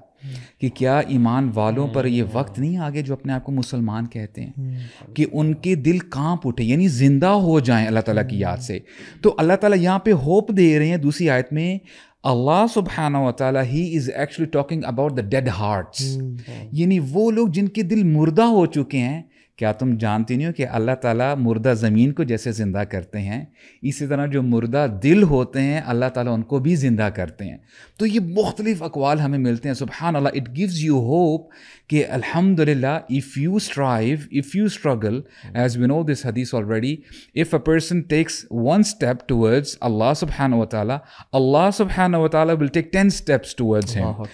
کہ کیا ایمان والوں پر یہ وقت نہیں آگے جو اپنے آپ کو مسلمان کہتے ہیں کہ ان کے دل کانپ اٹھے, یعنی زندہ ہو جائیں اللہ تعالیٰ کی یاد سے. تو اللہ تعالیٰ یہاں پہ ہوپ دے رہے ہیں دوسری آیت میں, اللہ سبحانہ و تعالیٰ he is actually talking about the dead hearts, یعنی وہ لوگ جن کے دل مردہ ہو چکے ہیں. کیا تم جانتی نہیں ہو کہ اللہ تعالیٰ مردہ زمین کو جیسے زندہ کرتے ہیں, اسی طرح جو مردہ دل ہوتے ہیں اللہ تعالیٰ ان کو بھی زندہ کرتے ہیں. تو یہ مختلف اقوال ہمیں ملتے ہیں. سبحان اللہ, اٹ گیوز یو ہوپ کہ الحمدللہ if you strive, if you struggle, as we know this hadith already, if a person takes one step towards Allah subhanahu wa ta'ala, Allah subhanahu wa ta'ala will take 10 steps towards him.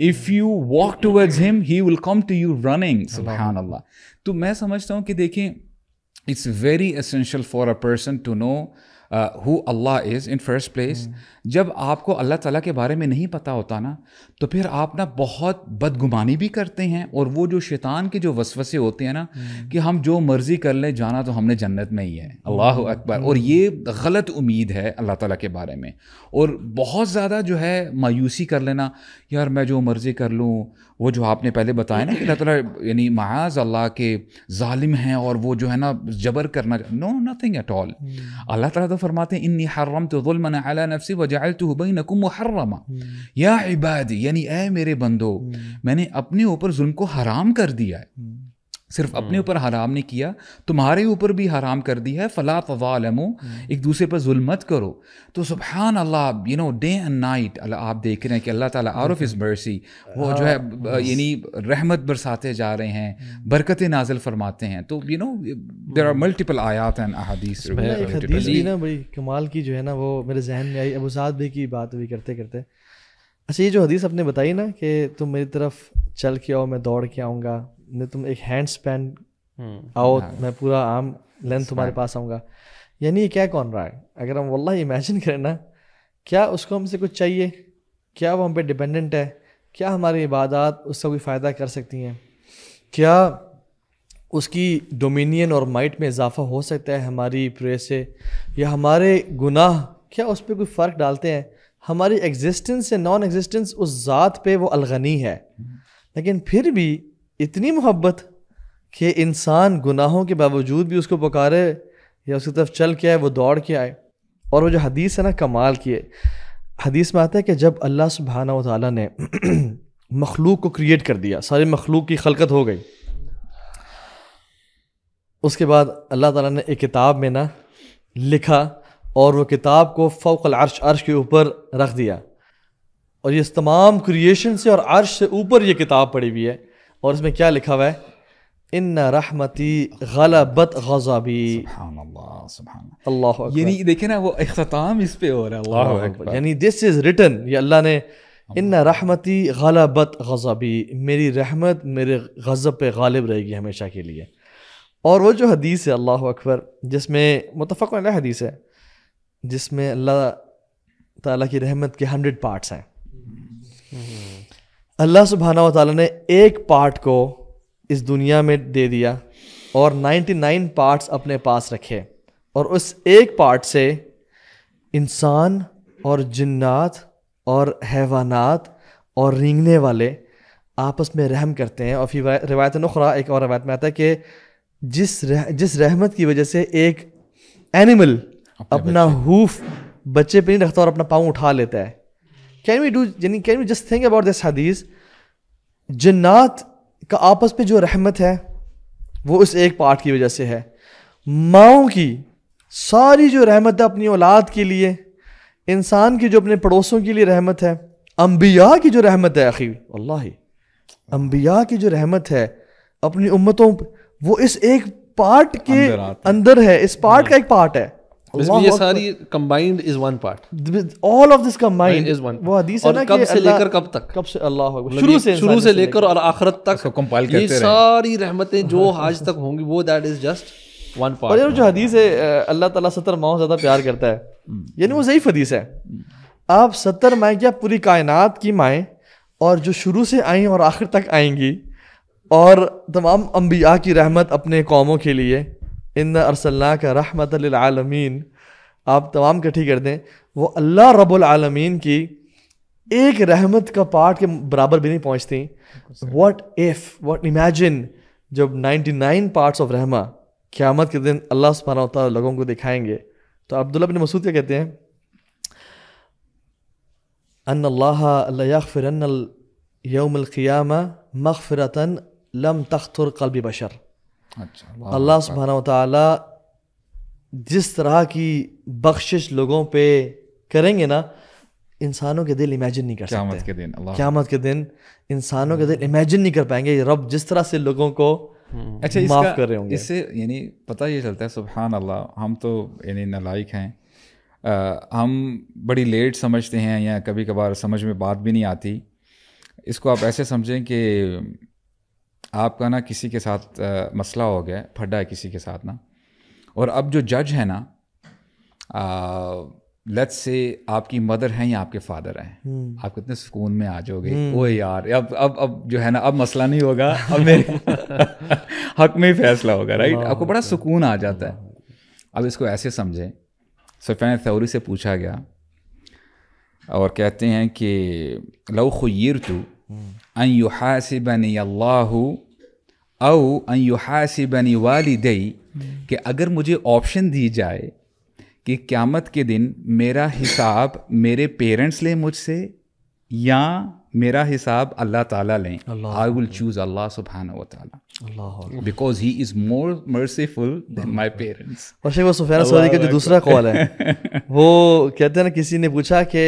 If you walk towards him, he will come to you running. Subhanallah. تو میں سمجھتا ہوں کہ دیکھیں it's very essential for a person to know who Allah is in first place. جب آپ کو اللہ تعالیٰ کے بارے میں نہیں پتہ ہوتا نا تو پھر آپ نا بہت بدگمانی بھی کرتے ہیں, اور وہ جو شیطان کے جو وسوسے ہوتے ہیں نا کہ ہم جو مرضی کر لیں جانا تو ہم نے جنت میں ہی ہے, اللہ اکبر. اور یہ غلط امید ہے اللہ تعالیٰ کے بارے میں, اور بہت زیادہ جو ہے مایوسی کر لینا, یار میں جو مرضی کر لوں. وہ جو آپ نے پہلے بتایا نا کہ اللہ تعالیٰ یعنی معاذ اللہ کے ظالم ہیں اور وہ جو ہے نا جبر کرنا, نو نتھنگ ایٹ آل. اللہ تعالیٰ تو فرماتے ہیں انی حرمت ظلما علی نفسی وجعلتہ بینکم محرما یا عبادی, یعنی اے میرے بندو میں نے اپنے اوپر ظلم کو حرام کر دیا ہے, صرف اپنے اوپر حرام نہیں کیا تمہارے اوپر بھی حرام کر دی ہے. فلا تظالموا, ایک دوسرے پر ظلم مت کرو. تو سبحان Allah, you know day and night آپ دیکھ رہے ہیں کہ اللہ تعالیٰ آؤٹ آف ہز مرسی وہ جو ہے یعنی رحمت برساتے جا رہے ہیں, برکتیں نازل فرماتے ہیں. تو you know there are multiple آیات اینڈ احادیث. ایک حدیث بھی نا بڑی کمال کی جو ہے نا وہ میرے ذہن میں آئی, ابو سعد بھائی کی بات ہوئی کرتے کرتے. اچھا یہ جو حدیث آپ نے بتائی نا کہ تم میری طرف چل کے آؤ میں دوڑ کے آؤں گا, تم ایک ہینڈ اسپین آؤ میں پورا عام لینتھ تمہارے پاس آؤں گا, یعنی یہ کیا کون رہا ہے؟ اگر ہم واللہ امیجن کریں نا, کیا اس کو ہم سے کچھ چاہیے؟ کیا وہ ہم پہ ڈپینڈنٹ ہے؟ کیا ہماری عبادات اس کا کوئی فائدہ کر سکتی ہیں؟ کیا اس کی ڈومینین اور مائٹ میں اضافہ ہو سکتا ہے ہماری پرے سے؟ یا ہمارے گناہ کیا اس پہ کوئی فرق ڈالتے ہیں؟ ہماری ایگزسٹنس یا نان ایگزسٹنس اس ذات پہ وہ الغنی ہے, لیکن پھر بھی اتنی محبت کہ انسان گناہوں کے باوجود بھی اس کو پکارے یا اس کی طرف چل کے آئے, وہ دوڑ کے آئے. اور وہ جو حدیث ہے نا کمال کی ہے. حدیث میں آتا ہے کہ جب اللہ سبحانہ و تعالیٰ نے مخلوق کو کریٹ کر دیا, ساری مخلوق کی خلقت ہو گئی, اس کے بعد اللہ تعالیٰ نے ایک کتاب میں نا لکھا اور وہ کتاب کو فوق العرش, عرش کے اوپر رکھ دیا, اور یہ تمام کریشن سے اور عرش سے اوپر یہ کتاب پڑی ہوئی ہے, اور اس میں کیا لکھا ہوا ہے؟ ان رحمتی غلبت غضبی. سبحان اللہ سبحان اللہ اکبر. یعنی دیکھیں نا وہ اختتام اس پہ ہو رہا ہے, اللہ اکبر. یعنی دس از ریٹن, یہ اللہ نے ان رحمتی غلبت غضبی, میری رحمت میرے غضب پہ غالب رہے گی ہمیشہ کے لیے. اور وہ جو حدیث ہے اللہ اکبر, جس میں متفق علیہ حدیث ہے, جس میں اللہ تعالیٰ کی رحمت کے 100 پارٹس ہیں. اللہ سبحانہ و تعالیٰ نے ایک پارٹ کو اس دنیا میں دے دیا اور 99 پارٹس اپنے پاس رکھے, اور اس ایک پارٹ سے انسان اور جنات اور حیوانات اور رینگنے والے آپس میں رحم کرتے ہیں. اور پھر روایت نخرا, ایک اور روایت میں آتا ہے کہ جس رحمت کی وجہ سے ایک اینیمل اپنا ہوف بچے پہ نہیں رکھتا اور اپنا پاؤں اٹھا لیتا ہے. Can we just think about this حدیث؟ جنات کا آپس پہ جو رحمت ہے وہ اس ایک پارٹ کی وجہ سے ہے. ماؤں کی ساری جو رحمت ہے اپنی اولاد کے لیے, انسان کی جو اپنے پڑوسوں کے لیے رحمت ہے, انبیاء کی جو رحمت ہے, اخی واللہ انبیاء کی جو رحمت ہے اپنی امتوں, وہ اس ایک پارٹ کے اندر ہے, اس پارٹ کا ایک پارٹ ہے. یہ ساری combined is one part, all of this combined is one. وہ حدیث ہے نا کب سے لے کر کب تک, کب سے اللہ اکبر, شروع سے لے کر اور آخرت تک compile یہ کرتے رہے. ساری رحمتیں جو آج تک ہوں گی وہ دیٹ از جسٹ ون اور پارٹ. یہ جو حدیث ہے اللہ تعالیٰ 70 ماؤں زیادہ پیار کرتا ہے, یعنی وہ ضعیف حدیث ہے. آپ 70 مائیں کیا پوری کائنات کی مائیں, اور جو شروع سے آئیں اور آخر تک آئیں گی, اور تمام انبیاء کی رحمت اپنے قوموں کے لیے, ان ارسلناک رحمت للعالمین, آپ تمام کٹھی کر دیں, وہ اللہ رب العالمین کی ایک رحمت کا پارٹ کے برابر بھی نہیں پہنچتی. what imagine جب 99 پارٹس آف رحمہ قیامت کے دن اللہ سبحانہ و تعالیٰ لوگوں کو دکھائیں گے. تو عبداللہ بن مسعود کیا کہتے ہیں؟ ان اللہ لیغفرن یوم القیامہ مغفرۃ لم تخطر قلب بشر. اللہ سبحانہ و تعالیٰ جس طرح کی بخشش لوگوں پہ کریں گے نا, انسانوں کے دل امیجن نہیں کر سکتے. قیامت کے دن انسانوں کے دل امیجن نہیں کر پائیں گے رب جس طرح سے لوگوں کو معاف کر رہے ہوں گے. اس سے یعنی پتہ یہ چلتا ہے سبحان اللہ, ہم تو یعنی نالائق ہیں, ہم بڑی لیٹ سمجھتے ہیں یا کبھی کبھار سمجھ میں بات بھی نہیں آتی. اس کو آپ ایسے سمجھیں کہ آپ کا نا کسی کے ساتھ مسئلہ ہو گیا, پھڈا ہے کسی کے ساتھ نا, اور اب جو جج ہے نا لیٹس سے آپ کی مدر ہیں یا آپ کے فادر ہیں, آپ کتنے سکون میں آ جاؤ گے, اوہ یار اب جو ہے نا اب مسئلہ نہیں ہوگا, اب میرے حق میں ہی فیصلہ ہوگا, رائٹ. آپ کو بڑا سکون آ جاتا ہے. اب اس کو ایسے سمجھیں, سفیان ثوری سے پوچھا گیا اور کہتے ہیں کہ لو خیرت ان یحاسبنی اللہ او ان یحاسبنی والدی, کہ اگر مجھے آپشن دی جائے کہ قیامت کے دن میرا حساب میرے پیرنٹس لیں مجھ سے یا میرا حساب اللہ تعالیٰ لیں, I will choose اللہ سبحانہ و تعالیٰ, because he is more merciful than my parents. اور شیخ وہ سفیان ثوری کا جو دوسرا قول ہے وہ کہتے ہیں نا, کسی نے پوچھا کہ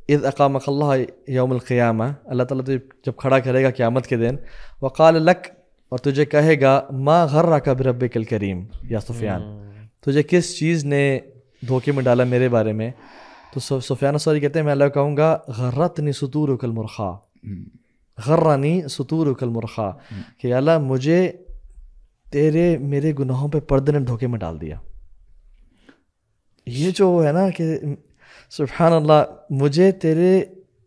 اذ اقامک اللہ یوم القیامہ, اللہ تعالیٰ تو جب کھڑا کرے گا قیامت کے دن, وقال لک, اور تجھے کہے گا ما غرک بربک الکریم, یا سفیان تجھے کس چیز نے دھوکے میں ڈالا میرے بارے میں, تو سفیان ثوری کہتے ہیں میں اللہ کو کہوں گا غرتنی ستورک المرخا, غرنی ستورک المرخا, کہ اللہ مجھے میرے گناہوں پہ پردے نے دھوکے میں ڈال دیا. یہ جو ہے نا کہ سبحان اللہ, مجھے تیرے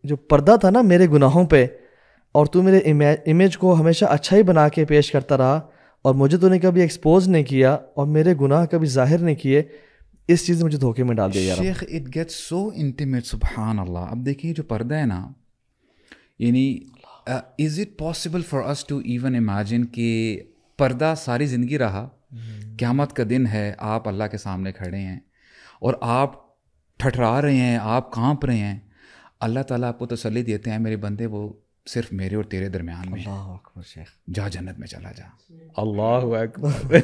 جو پردہ تھا نا میرے گناہوں پہ, اور تو میرے امیج کو ہمیشہ اچھا ہی بنا کے پیش کرتا رہا, اور مجھے تو نے کبھی ایکسپوز نہیں کیا اور میرے گناہ کبھی ظاہر نہیں کیے, اس چیز نے مجھے دھوکے میں ڈال دیا یار. شیخ اٹ گیٹس سو انٹیمیٹ, سبحان اللہ. اب دیکھیے جو پردہ ہے نا, یعنی is it possible for us to even imagine کہ پردہ ساری زندگی رہا, قیامت کا دن ہے, آپ اللہ کے سامنے کھڑے ہیں اور آپ ٹھٹرا رہے ہیں, آپ کانپ رہے ہیں, اللہ تعالیٰ آپ کو تسلی دیتے ہیں میرے بندے وہ صرف میرے اور تیرے درمیان میں, اللہ اکبر شیخ, جا جنت میں چلا جا. اللہ اکبر.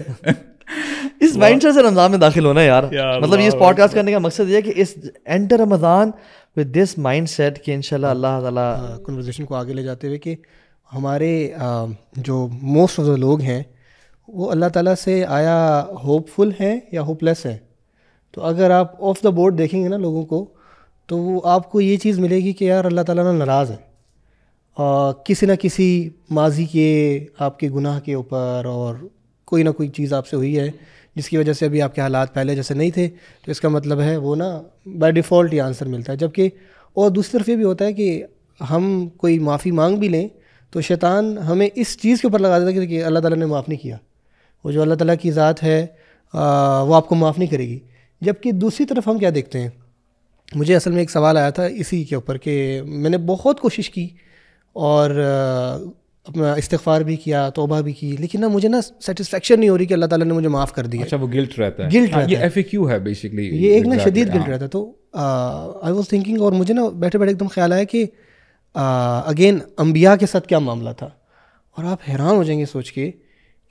اس مائنڈ سے رمضان میں داخل ہونا یار, مطلب یہ اس پوڈ کاسٹ کرنے کا مقصد یہ ہے کہ اس enter Ramadan with this mindset کہ انشاءاللہ اللہ تعالیٰ کنورزیشن کو آگے لے جاتے ہوئے کہ ہمارے جو موسٹ آف دا لوگ ہیں وہ اللہ تعالیٰ سے آیا ہوپ فل ہیں یا ہوپ لیس ہیں. تو اگر آپ آف دا بورڈ دیکھیں گے نا لوگوں کو, تو وہ آپ کو یہ چیز ملے گی کہ یار اللہ تعالیٰ نا ناراض ہے کسی نہ کسی ماضی کے آپ کے گناہ کے اوپر, اور کوئی نہ کوئی چیز آپ سے ہوئی ہے جس کی وجہ سے ابھی آپ کے حالات پہلے جیسے نہیں تھے, تو اس کا مطلب ہے وہ نا بائی ڈیفالٹ یہ آنسر ملتا ہے. جبکہ اور دوسری طرف یہ بھی ہوتا ہے کہ ہم کوئی معافی مانگ بھی لیں تو شیطان ہمیں اس چیز کے اوپر لگا دیتا ہے کہ اللہ تعالیٰ نے معاف نہیں کیا, وہ جو اللہ تعالیٰ کی ذات ہے وہ آپ کو معاف نہیں کرے گی. جبکہ دوسری طرف ہم کیا دیکھتے ہیں, مجھے اصل میں ایک سوال آیا تھا اسی کے اوپر کہ میں نے بہت کوشش کی اور اپنا استغفار بھی کیا, توبہ بھی کی, لیکن نا مجھے نا سیٹسفیکشن نہیں ہو رہی کہ اللہ تعالیٰ نے مجھے معاف کر دیا. اچھا وہ گلٹ رہتا ہے, گلٹ رہتا ہے, یہ ایف اے کیو ہے بیسیکلی, یہ ایک نا شدید گلٹ رہتا ہے. تو آئی واز تھنکنگ, اور مجھے نا بیٹھے بیٹھے ایک دم خیال آیا کہ اگین انبیاء کے ساتھ کیا معاملہ تھا, اور آپ حیران ہو جائیں گے سوچ کے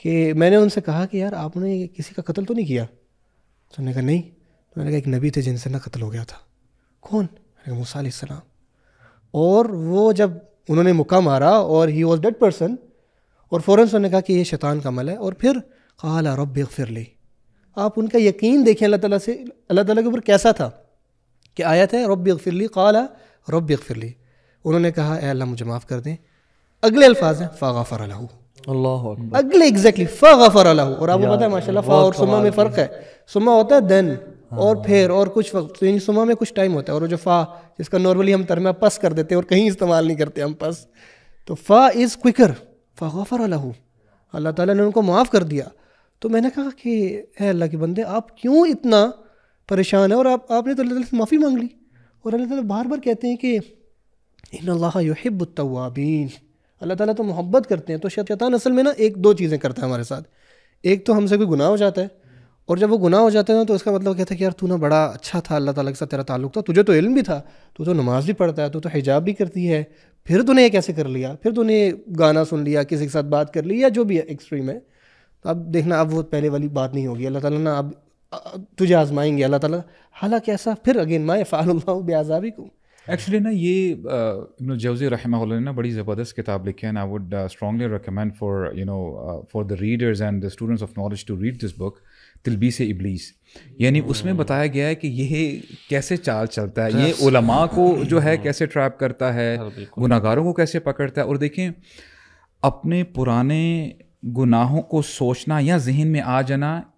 کہ میں نے ان سے کہا کہ یار آپ نے کسی کا قتل تو نہیں کیا؟ تو انہوں نے کہا نہیں. تو میں نے کہا ایک نبی تھے جن سے نا قتل ہو گیا تھا. کون؟ میں نے کہا موسیٰ علیہ السلام. اور وہ جب انہوں نے مکہ مارا اور ہی واز ڈیڈ پرسن, اور فوراً انہوں نے کہا کہ یہ شیطان کا عمل ہے, اور پھر قال رب اغفر لی. آپ ان کا یقین دیکھیں اللہ تعالیٰ سے, اللہ تعالیٰ کے اوپر کیسا تھا کہ آیت ہے رب اغفر لی, قال رب اغفر لی, انہوں نے کہا اے اللہ مجھے معاف کر دیں. اگلے الفاظ ہیں فغفر لہ, اللہ اکبر, اگلے ایگزیکٹلی فغفر لہ. اور آپ کو پتہ ہے ماشاء اللہ فا اور سما میں فرق ہے, سما ہوتا ہے دین اور پھر اور کچھ وقت, یعنی سما میں کچھ ٹائم ہوتا ہے, اور جو فا جس کا نارملی ہم ترجمہ پس کر دیتے ہیں اور کہیں استعمال نہیں کرتے ہم پس, تو فا از کوئکر, فغفر لہ, اللہ تعالیٰ نے ان کو معاف کر دیا. تو میں نے کہا کہ اے اللہ کے بندے آپ کیوں اتنا پریشان ہیں, اور آپ نے تو اللہ تعالیٰ سے معافی مانگ لی, اور اللہ تعالیٰ بار بار کہتے ہیں کہ ان اللہ یحب التوابین, اللہ تعالیٰ تو محبت کرتے ہیں. تو شیطان اصل میں نا ایک دو چیزیں کرتا ہے ہمارے ساتھ. ایک تو ہم سے کوئی گناہ ہو جاتا ہے, اور جب وہ گناہ ہو جاتے ہیں تو اس کا مطلب کہتا ہے کہ یار تو نا بڑا اچھا تھا, اللہ تعالیٰ کے ساتھ تیرا تعلق تھا, تجھے تو علم بھی تھا, تو نماز بھی پڑھتا ہے, تو حجاب بھی کرتی ہے, پھر تو نے یہ کیسے کر لیا, پھر تو نے گانا سن لیا, کسی کے ساتھ بات کر لی, یا جو بھی ایکسٹریم ہے. تو اب دیکھنا اب وہ پہلے والی بات نہیں ہوگی, اللہ تعالیٰ نا اب تجھے آزمائیں گے اللہ تعالیٰ. حالانکہ ایسا پھر اگین ما یفعل اللہ بعذابکم. ایکچولی نا یہ ابن الجوزی رحمہ اللہ نے نا بڑی زبردست کتاب لکھی ہے, and I would strongly recommend for the readers and the students of knowledge to read this book, تلبیس ابلیس. یعنی اس میں بتایا گیا ہے کہ یہ کیسے چال چلتا ہے, یہ علماء کو جو ہے کیسے ٹریپ کرتا ہے, گناہ گاروں کو کیسے پکڑتا ہے. اور دیکھیں اپنے پرانے گناہوں کو سوچنا یا ذہن میں آ جانا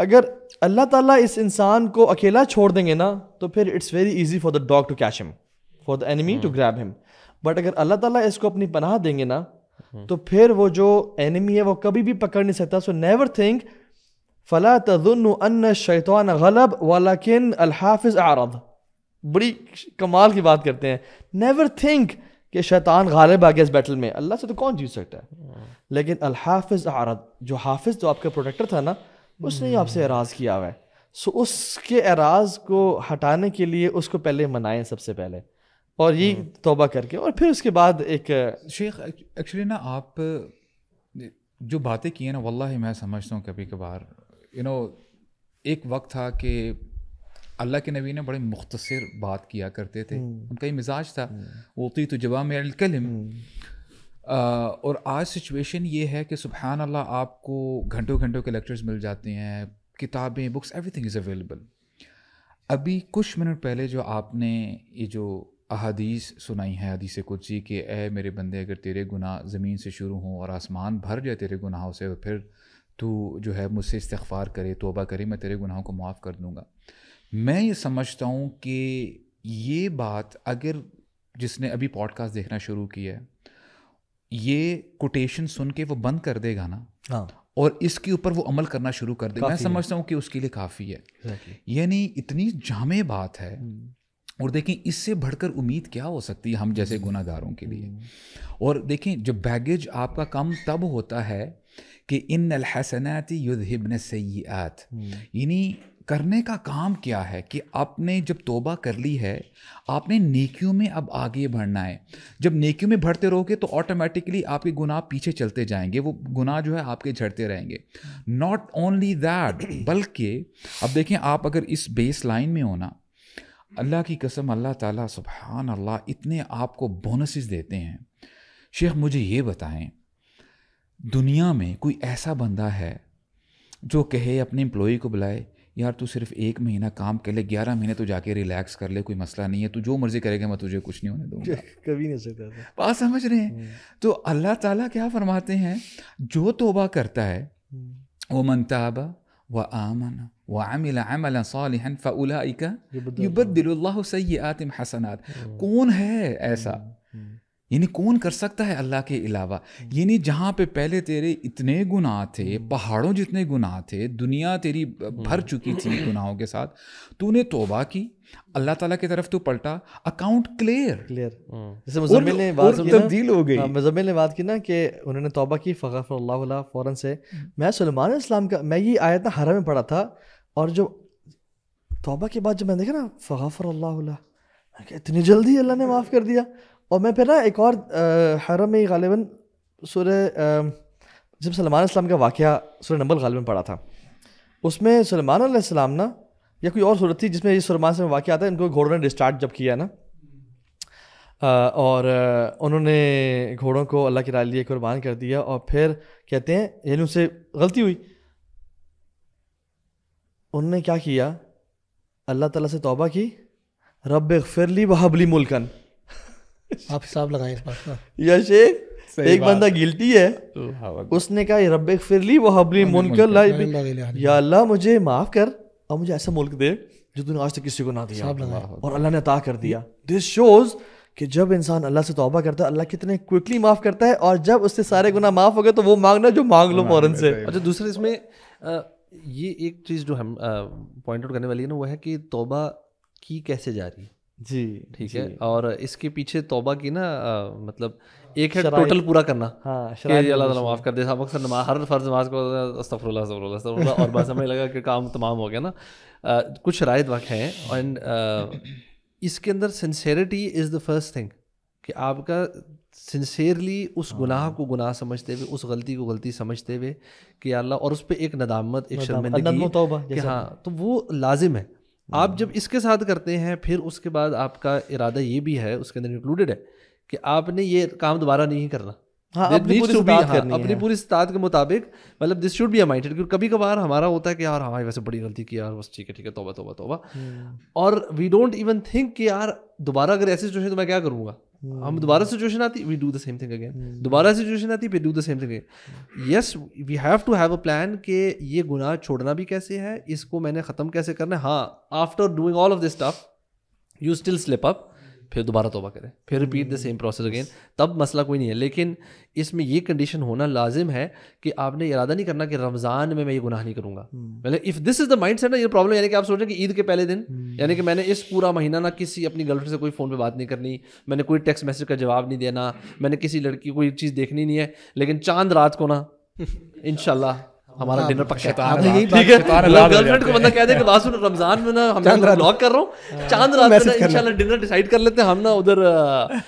اگر اللہ تعالیٰ اس انسان کو اکیلا چھوڑ دیں گے نا تو پھر it's very easy for the dog to catch ہم, for the enemy to grab ہم. بٹ اگر اللہ تعالیٰ اس کو اپنی پناہ دیں گے نا تو پھر وہ جو اینیمی ہے وہ کبھی بھی پکڑ نہیں سکتا. سو نیور تھنک فلا تظنوا ان الشیطان غلب ولکن الحافظ اعرض. بڑی کمال کی بات کرتے ہیں, نیور تھنک کہ شیطان غالب آ گیا اس بیٹل میں, اللہ سے تو کون جیت سکتا ہے, لیکن الحافظ اعرض, جو حافظ جو آپ کا پروٹیکٹر تھا نا اس نے آپ سے اعراض کیا ہوا ہے. سو اس کے اعراض کو ہٹانے کے لیے اس کو پہلے منائیں سب سے پہلے, اور یہ توبہ کر کے, اور پھر اس کے بعد ایک شیخ ایکچولی نا آپ جو باتیں کی ہیں نا واللہ میں سمجھتا ہوں کبھی کبھار ایک وقت تھا کہ اللہ کے نبی نے بڑے مختصر بات کیا کرتے تھے, ان کا ہی مزاج تھا اوتیت جوامع الکلم. اور آج سچویشن یہ ہے کہ سبحان اللہ آپ کو گھنٹوں گھنٹوں کے لیکچرز مل جاتے ہیں, کتابیں, books, every thing is available. ابھی کچھ منٹ پہلے جو آپ نے یہ جو احادیث سنائی ہیں, حدیث قدسی کہ اے میرے بندے اگر تیرے گناہ زمین سے شروع ہوں اور آسمان بھر جائے تیرے گناہوں سے, اور پھر تو جو ہے مجھ سے استغفار کرے, توبہ کرے, میں تیرے گناہوں کو معاف کر دوں گا. میں یہ سمجھتا ہوں کہ یہ بات اگر جس نے ابھی پوڈ کاسٹ دیکھنا شروع کیا ہے یہ کوٹیشن سن کے وہ بند کر دے گا نا, اور اس کے اوپر وہ عمل کرنا شروع کر دے, میں سمجھتا ہوں کہ اس کے لیے کافی ہے. یعنی اتنی جامع بات ہے, اور دیکھیں اس سے بڑھ کر امید کیا ہو سکتی ہے ہم جیسے گناہ گاروں کے لیے. اور دیکھیں جب بیگیج آپ کا کم تب ہوتا ہے کہ ان الحسنات یذہبن السیئات, یعنی کرنے کا کام کیا ہے کہ آپ نے جب توبہ کر لی ہے آپ نے نیکیوں میں اب آگے بڑھنا ہے. جب نیکیوں میں بڑھتے رہو گے تو آٹومیٹکلی آپ کے گناہ پیچھے چلتے جائیں گے, وہ گناہ جو ہے آپ کے جھڑتے رہیں گے. ناٹ اونلی دیٹ, بلکہ اب دیکھیں آپ اگر اس بیس لائن میں ہونا, اللہ کی قسم اللہ تعالیٰ سبحان اللہ اتنے آپ کو بونسز دیتے ہیں. شیخ مجھے یہ بتائیں دنیا میں کوئی ایسا بندہ ہے جو کہے اپنے امپلائی کو بلائے یار تو صرف 1 مہینہ کام کر لے, 11 مہینے تو جا کے ریلیکس کر لے, کوئی مسئلہ نہیں ہے, تو جو مرضی کرے گا میں تجھے کچھ نہیں ہونے دوں گا, کبھی نہیں سکتا. بات سمجھ رہے ہیں؟ تو اللہ تعالیٰ کیا فرماتے ہیں, جو توبہ کرتا ہے وَمَن تَابَ وَآمَنَ وَعَمِلَ عَمَلًا صَالِحًا فَأُولَئِكَ يُبَدِّلُ اللَّهُ سَيِّئَاتِهِمْ حَسَنَات. کون ہے ایسا, یعنی کون کر سکتا ہے اللہ کے علاوہ؟ یعنی جہاں پہ پہلے تیرے اتنے گناہ تھے, پہاڑوں جتنے گناہ تھے, دنیا تیری بھر چکی تھی گناہوں کے ساتھ, تو نے توبہ کی, اللہ تعالیٰ کی طرف تو پلٹا, اکاؤنٹ کلیئر. جیسے مزمل نے بات کی, تبدیل ہو گئی. مزمل نے بات کی نا کہ انہوں نے توبہ کی فغفر اللہ لہ فوراً سے. میں سلیمان علیہ السلام کا, میں یہ آیت نا حرم میں پڑھا تھا, اور جو توبہ کے بعد جب میں دیکھا نا فغفر اللہ لہ, اتنی جلدی اللہ نے معاف کر دیا. اور میں پھر نا ایک اور حرم میں غالباً سورہ جب سلیمان علیہ السلام کا واقعہ سورہ نمل غالباً پڑھا تھا, اس میں سلیمان علیہ السلام نا, یا کوئی اور صورت تھی جس میں یہ سلیمان سے واقعہ آتا ہے, ان کو گھوڑوں نے ڈسٹارٹ جب کیا نا, اور انہوں نے گھوڑوں کو اللہ کی راہ لیے قربان کر دیا, اور پھر کہتے ہیں یعنی ان سے غلطی ہوئی, انہوں نے کیا کیا, اللہ تعالیٰ سے توبہ کی, رب اغفر لی وہب لی ملکن. آپ حساب لگائیں اس بات کا. یا شیخ ایک بندہ گلٹی ہے, اس نے کہا رب اغفر لی وہب لی ملکن, یا اللہ مجھے معاف کر اور مجھے ایسا ملک دے جو تو نے آج تک کسی کو نہ دیا, اور اللہ نے عطا کر دیا. دس شوز کہ جب انسان اللہ سے توبہ کرتا ہے اللہ کتنے کوئکلی معاف کرتا ہے, اور جب اس سے سارے گناہ معاف ہو گئے تو وہ مانگنا جو مانگ لو فوراً سے. اچھا دوسرے اس میں یہ ایک چیز جو ہم پوائنٹ آؤٹ کرنے والی ہے نا, وہ ہے کہ توبہ کی کیسے جا رہی ہے. جی ٹھیک ہے, اور اس کے پیچھے توبہ کی نا مطلب ایک ہے ٹوٹل پورا کرنا, کہ اللہ تعالیٰ معاف کر دے. ہم اکثر ہر فرض نماز کو استغفر اللہ استغفر اللہ استغفر اللہ, اور بس ہمیں لگا کہ کام تمام ہو گیا نا. کچھ شرائط وقت ہیں, اینڈ اس کے اندر sincerity is the first thing, کہ آپ کا سنسیئرلی اس گناہ کو گناہ سمجھتے ہوئے, اس غلطی کو غلطی سمجھتے ہوئے کہ اللہ, اور اس پہ ایک ندامت, ایک شرمندگی, کہ ہاں تو وہ لازم ہے. آپ جب اس کے ساتھ کرتے ہیں پھر اس کے بعد آپ کا ارادہ یہ بھی ہے, اس کے اندر انکلوڈیڈ ہے کہ آپ نے یہ کام دوبارہ نہیں کرنا. اپنی پوری استطاعت کے مطابق, مطلب this should be a mindset. کیونکہ کبھی کبھار ہمارا ہوتا ہے کہ یار ہماری ویسے بڑی غلطی کی یار, بس ٹھیک ہے توبہ توبہ توبہ, اور وی ڈونٹ ایون تھنک کہ یار دوبارہ اگر ایسی سچویشن تو میں کیا کروں گا. ہم دوبارہ سچویشن آتی, we do the same thing again. دوبارہ سچویشن آتی, we do the same thing again. Yes we have to have a plan کہ یہ گناہ چھوڑنا بھی کیسے ہے, اس کو میں نے ختم کیسے کرنا ہے. ہاں after doing all of this stuff you still slip up, پھر دوبارہ توبہ کریں, پھر repeat the same process again, تب مسئلہ کوئی نہیں ہے. لیکن اس میں یہ کنڈیشن ہونا لازم ہے کہ آپ نے ارادہ نہیں کرنا کہ رمضان میں یہ گناہ نہیں کروں گا. مطلب if this is the mindset نا, یہ پرابلم, یعنی کہ آپ سوچیں کہ عید کے پہلے دن, یعنی کہ میں نے اس پورا مہینہ نہ کسی اپنی گرل فرینڈ سے کوئی فون پہ بات نہیں کرنی, میں نے کوئی ٹیکسٹ میسج کا جواب نہیں دینا, میں نے کسی لڑکی کوئی چیز دیکھنی نہیں ہے, لیکن چاند رات کو نا انشاءاللہ ہمارا ڈنر پکا ہے. ٹھیک ہے, گرل فرینڈ کو بندہ کہہ دے کہ واسو رمضان میں نا ہم بلاگ کر رہا ہوں, چاند رات میں انشاءاللہ ڈنر ڈیسائیڈ کر لیتے ہیں ہم نا, ادھر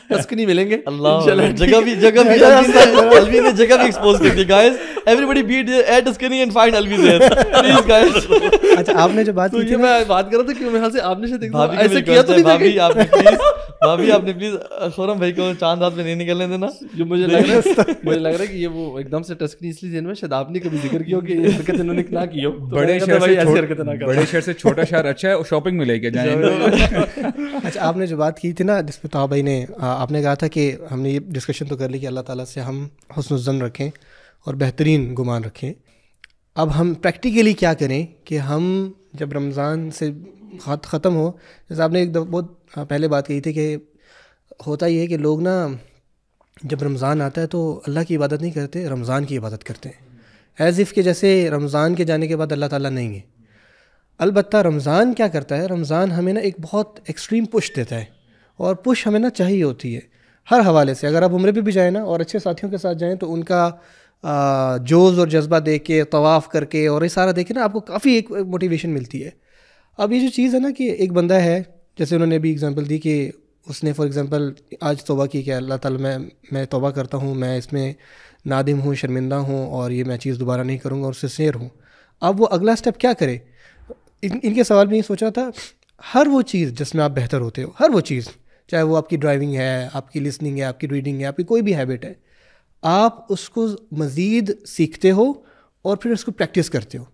تسکنی ملیں گے. اللہ جگہ بھی الوی نے جگہ بھی ایکسپوز کر دی. Guys everybody be at Tuscany and find الوی دیئر پلیز گائز. اچھا آپ نے جو بات کی تھی, میں بات کر رہا تھا کہ میرے خیال سے آپ نے شاید ایسے کیا تو بھابھی آپ نے پلیز خورم بھائی کو چاند رات میں نہیں نکلنے دینا. جو مجھے لگ رہا ہے کہ یہ وہ ایک دم سے ٹسکنی اس لیے میں شاید آپ نے کبھی ذکر کیا کہ یہ حرکت انہوں نے نہ کی ہو. بڑے شہر سے چھوٹا شہر اچھا ہے, شاپنگ میں لے کے جائیں. اچھا آپ نے جو بات کی تھی نا, جس پہ طه بھائی نے, آپ نے کہا تھا کہ ہم نے یہ ڈسکشن تو کر لی کہ اللہ تعالیٰ سے ہم حسن الظن رکھیں اور بہترین گمان رکھیں. اب ہم پریکٹیکلی کیا کریں کہ ہم جب رمضان سے ختم ہو, جیسے آپ نے ایک بہت پہلے بات کہی تھی کہ ہوتا یہ ہے کہ لوگ نا جب رمضان آتا ہے تو اللہ کی عبادت نہیں کرتے, رمضان کی عبادت کرتے ہیں, ایز اف کہ جیسے رمضان کے جانے کے بعد اللہ تعالیٰ نہیں ہے. البتہ رمضان کیا کرتا ہے, رمضان ہمیں نا ایک بہت ایکسٹریم پش دیتا ہے, اور پش ہمیں نا چاہیے ہوتی ہے ہر حوالے سے. اگر آپ عمرے پہ بھی جائیں نا اور اچھے ساتھیوں کے ساتھ جائیں تو ان کا جوز اور جذبہ دیکھ کے, طواف کر کے اور یہ سارا دیکھ کے نا آپ کو کافی ایک موٹیویشن ملتی ہے. اب یہ جو چیز ہے نا کہ ایک بندہ ہے, جیسے انہوں نے بھی اگزامپل دی کہ اس نے فار ایگزامپل آج توبہ کی کہ اللہ تعالیٰ میں توبہ کرتا ہوں, میں اس میں نادم ہوں, شرمندہ ہوں, اور یہ میں چیز دوبارہ نہیں کروں گا, اور اس سے سیر ہوں. اب وہ اگلا اسٹیپ کیا کرے. ان کے سوال میں یہ سوچا تھا, ہر وہ چیز جس میں آپ بہتر ہوتے ہو, ہر وہ چیز, چاہے وہ آپ کی ڈرائیونگ ہے, آپ کی لسننگ ہے, آپ کی ریڈنگ ہے, آپ کی کوئی بھی ہیبٹ ہے, آپ اس کو مزید سیکھتے ہو اور پھر اس کو پریکٹس کرتے ہو,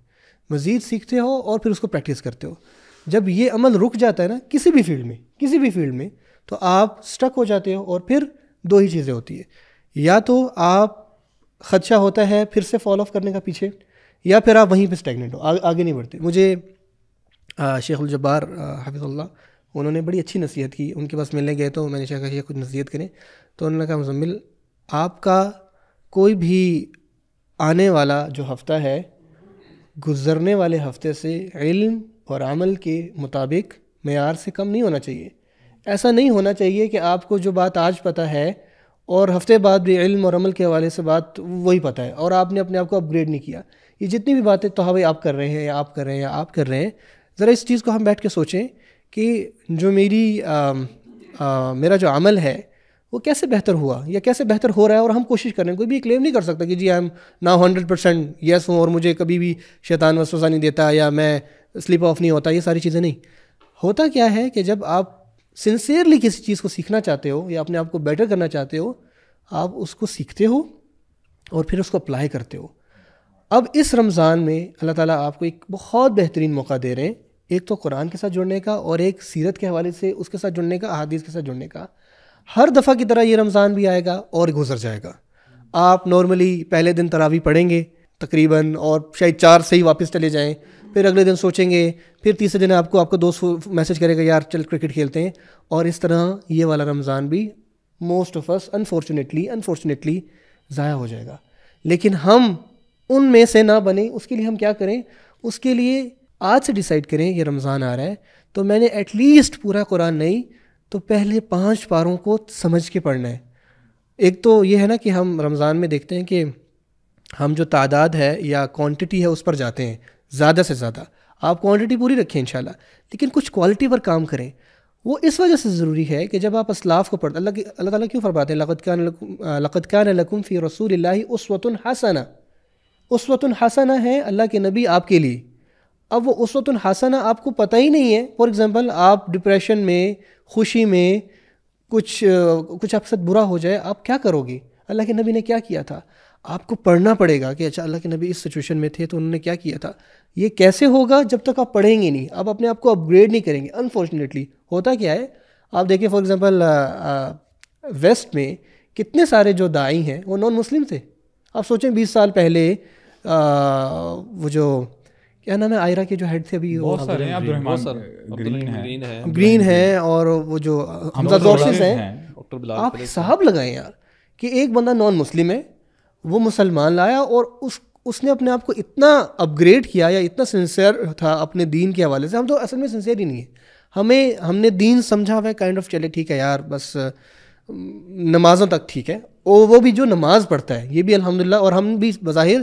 مزید سیکھتے ہو اور پھر اس کو پریکٹس کرتے ہو. جب یہ عمل رک جاتا ہے نا کسی بھی فیلڈ میں تو آپ سٹک ہو جاتے ہو, اور پھر دو ہی چیزیں ہوتی ہیں, یا تو آپ خدشہ ہوتا ہے پھر سے فال آف کرنے کا پیچھے, یا پھر آپ وہیں پہ اسٹیگنٹ ہو, آگے نہیں بڑھتے. مجھے شیخ الجبار حفظ اللہ, انہوں نے بڑی اچھی نصیحت کی. ان کے پاس ملنے گئے تو میں نے کہا کہ کچھ نصیحت کریں, تو انہوں نے کہا مزمل آپ کا کوئی بھی آنے والا جو ہفتہ ہے گزرنے والے ہفتے سے علم اور عمل کے مطابق معیار سے کم نہیں ہونا چاہیے. ایسا نہیں ہونا چاہیے کہ آپ کو جو بات آج پتہ ہے اور ہفتے بعد بھی علم اور عمل کے حوالے سے بات وہی پتہ ہے, اور آپ نے اپنے آپ کو اپ گریڈ نہیں کیا. یہ جتنی بھی باتیں تو بھائی آپ کر رہے ہیں یا آپ کر رہے ہیں یا آپ کر رہے ہیں, ذرا اس چیز کو ہم بیٹھ کے سوچیں کہ جو میرا جو عمل ہے وہ کیسے بہتر ہوا یا کیسے بہتر ہو رہا ہے, اور ہم کوشش کر رہے ہیں. کوئی بھی کلیم نہیں کر سکتا کہ جی آئی ایم نا 100% یس ہوں اور مجھے کبھی بھی شیطان وسوسہ نہیں دیتا یا میں سلپ آف نہیں ہوتا, یہ ساری چیزیں نہیں. ہوتا کیا ہے کہ جب آپ سنسیئرلی کسی چیز کو سیکھنا چاہتے ہو یا اپنے آپ کو بیٹر کرنا چاہتے ہو, آپ اس کو سیکھتے ہو اور پھر اس کو اپلائی کرتے ہو. اب اس رمضان میں اللہ تعالیٰ آپ کو ایک بہت بہترین موقع دے رہے ہیں, ایک تو قرآن کے ساتھ جڑنے کا اور ایک سیرت کے حوالے سے اس کے ساتھ جڑنے کا, احادیث کے ساتھ جڑنے کا. ہر دفعہ کی طرح یہ رمضان بھی آئے گا اور گزر جائے گا. آپ نارملی پہلے دن تراویح پڑھیں گے تقریباً, اور شاید 4 سے ہی واپس چلے جائیں, پھر اگلے دن سوچیں گے, پھر تیسرے دن آپ کا دوست میسج کرے گا یار چل کرکٹ کھیلتے ہیں, اور اس طرح یہ والا رمضان بھی موسٹ آف اس انفارچونیٹلی ضائع ہو جائے گا. لیکن ہم ان میں سے نہ بنیں, اس کے لیے ہم کیا کریں, اس کے لیے آج سے ڈیسائیڈ کریں یہ رمضان آ رہا ہے تو میں نے ایٹ لیسٹ پورا قرآن نہیں تو پہلے 5 پاروں کو سمجھ کے پڑھنا ہے. ایک تو یہ ہے نا کہ ہم رمضان میں دیکھتے ہیں کہ ہم جو تعداد ہے یا کوانٹٹی ہے اس پر جاتے ہیں زیادہ سے زیادہ. آپ کوانٹٹی پوری رکھیں انشاءاللہ, لیکن کچھ کوالٹی پر کام کریں. وہ اس وجہ سے ضروری ہے کہ جب آپ اسلاف کو پڑھتے, اللہ تعالیٰ کیوں فرماتے ہیں لقد کان لکم فی رسول اللہ اسوۃ حسنہ. اسوۃ حسنہ ہے اللہ کے نبی آپ کے لیے. اب وہ اسوۃ حسنہ آپ کو پتہ ہی نہیں ہے. فار ایگزامپل آپ ڈپریشن میں, خوشی میں, کچھ آپ کے ساتھ برا ہو جائے, آپ کیا کرو گے؟ اللہ کے نبی نے کیا کیا تھا. آپ کو پڑھنا پڑے گا کہ اچھا اللہ کے نبی اس سچویشن میں تھے تو انہوں نے کیا کیا تھا. یہ کیسے ہوگا جب تک آپ پڑھیں گے نہیں, آپ اپنے آپ کو اپ گریڈ نہیں کریں گے. انفارچونیٹلی ہوتا کیا ہے, آپ دیکھیں فار ایگزامپل ویسٹ میں کتنے سارے جو داعی ہیں وہ نان مسلم تھے. آپ سوچیں 20 سال پہلے وہ جو کیا نام ہے آئرا کے جو ہیڈ تھے ابھی گرین ہے, اور وہ جو حمزہ ڈاکسز ہیں, آپ حساب لگائیں یار کہ ایک بندہ نان مسلم ہے, وہ مسلمان لایا اور اس نے اپنے آپ کو اتنا اپ گریڈ کیا یا اتنا سنسیئر تھا اپنے دین کے حوالے سے. ہم تو اصل میں سنسیئر ہی نہیں ہیں, ہم نے دین سمجھا ہوا ہے کائنڈ آف, چلے ٹھیک ہے یار بس نمازوں تک ٹھیک ہے, اور وہ بھی جو نماز پڑھتا ہے یہ بھی الحمدللہ, اور ہم بھی بظاہر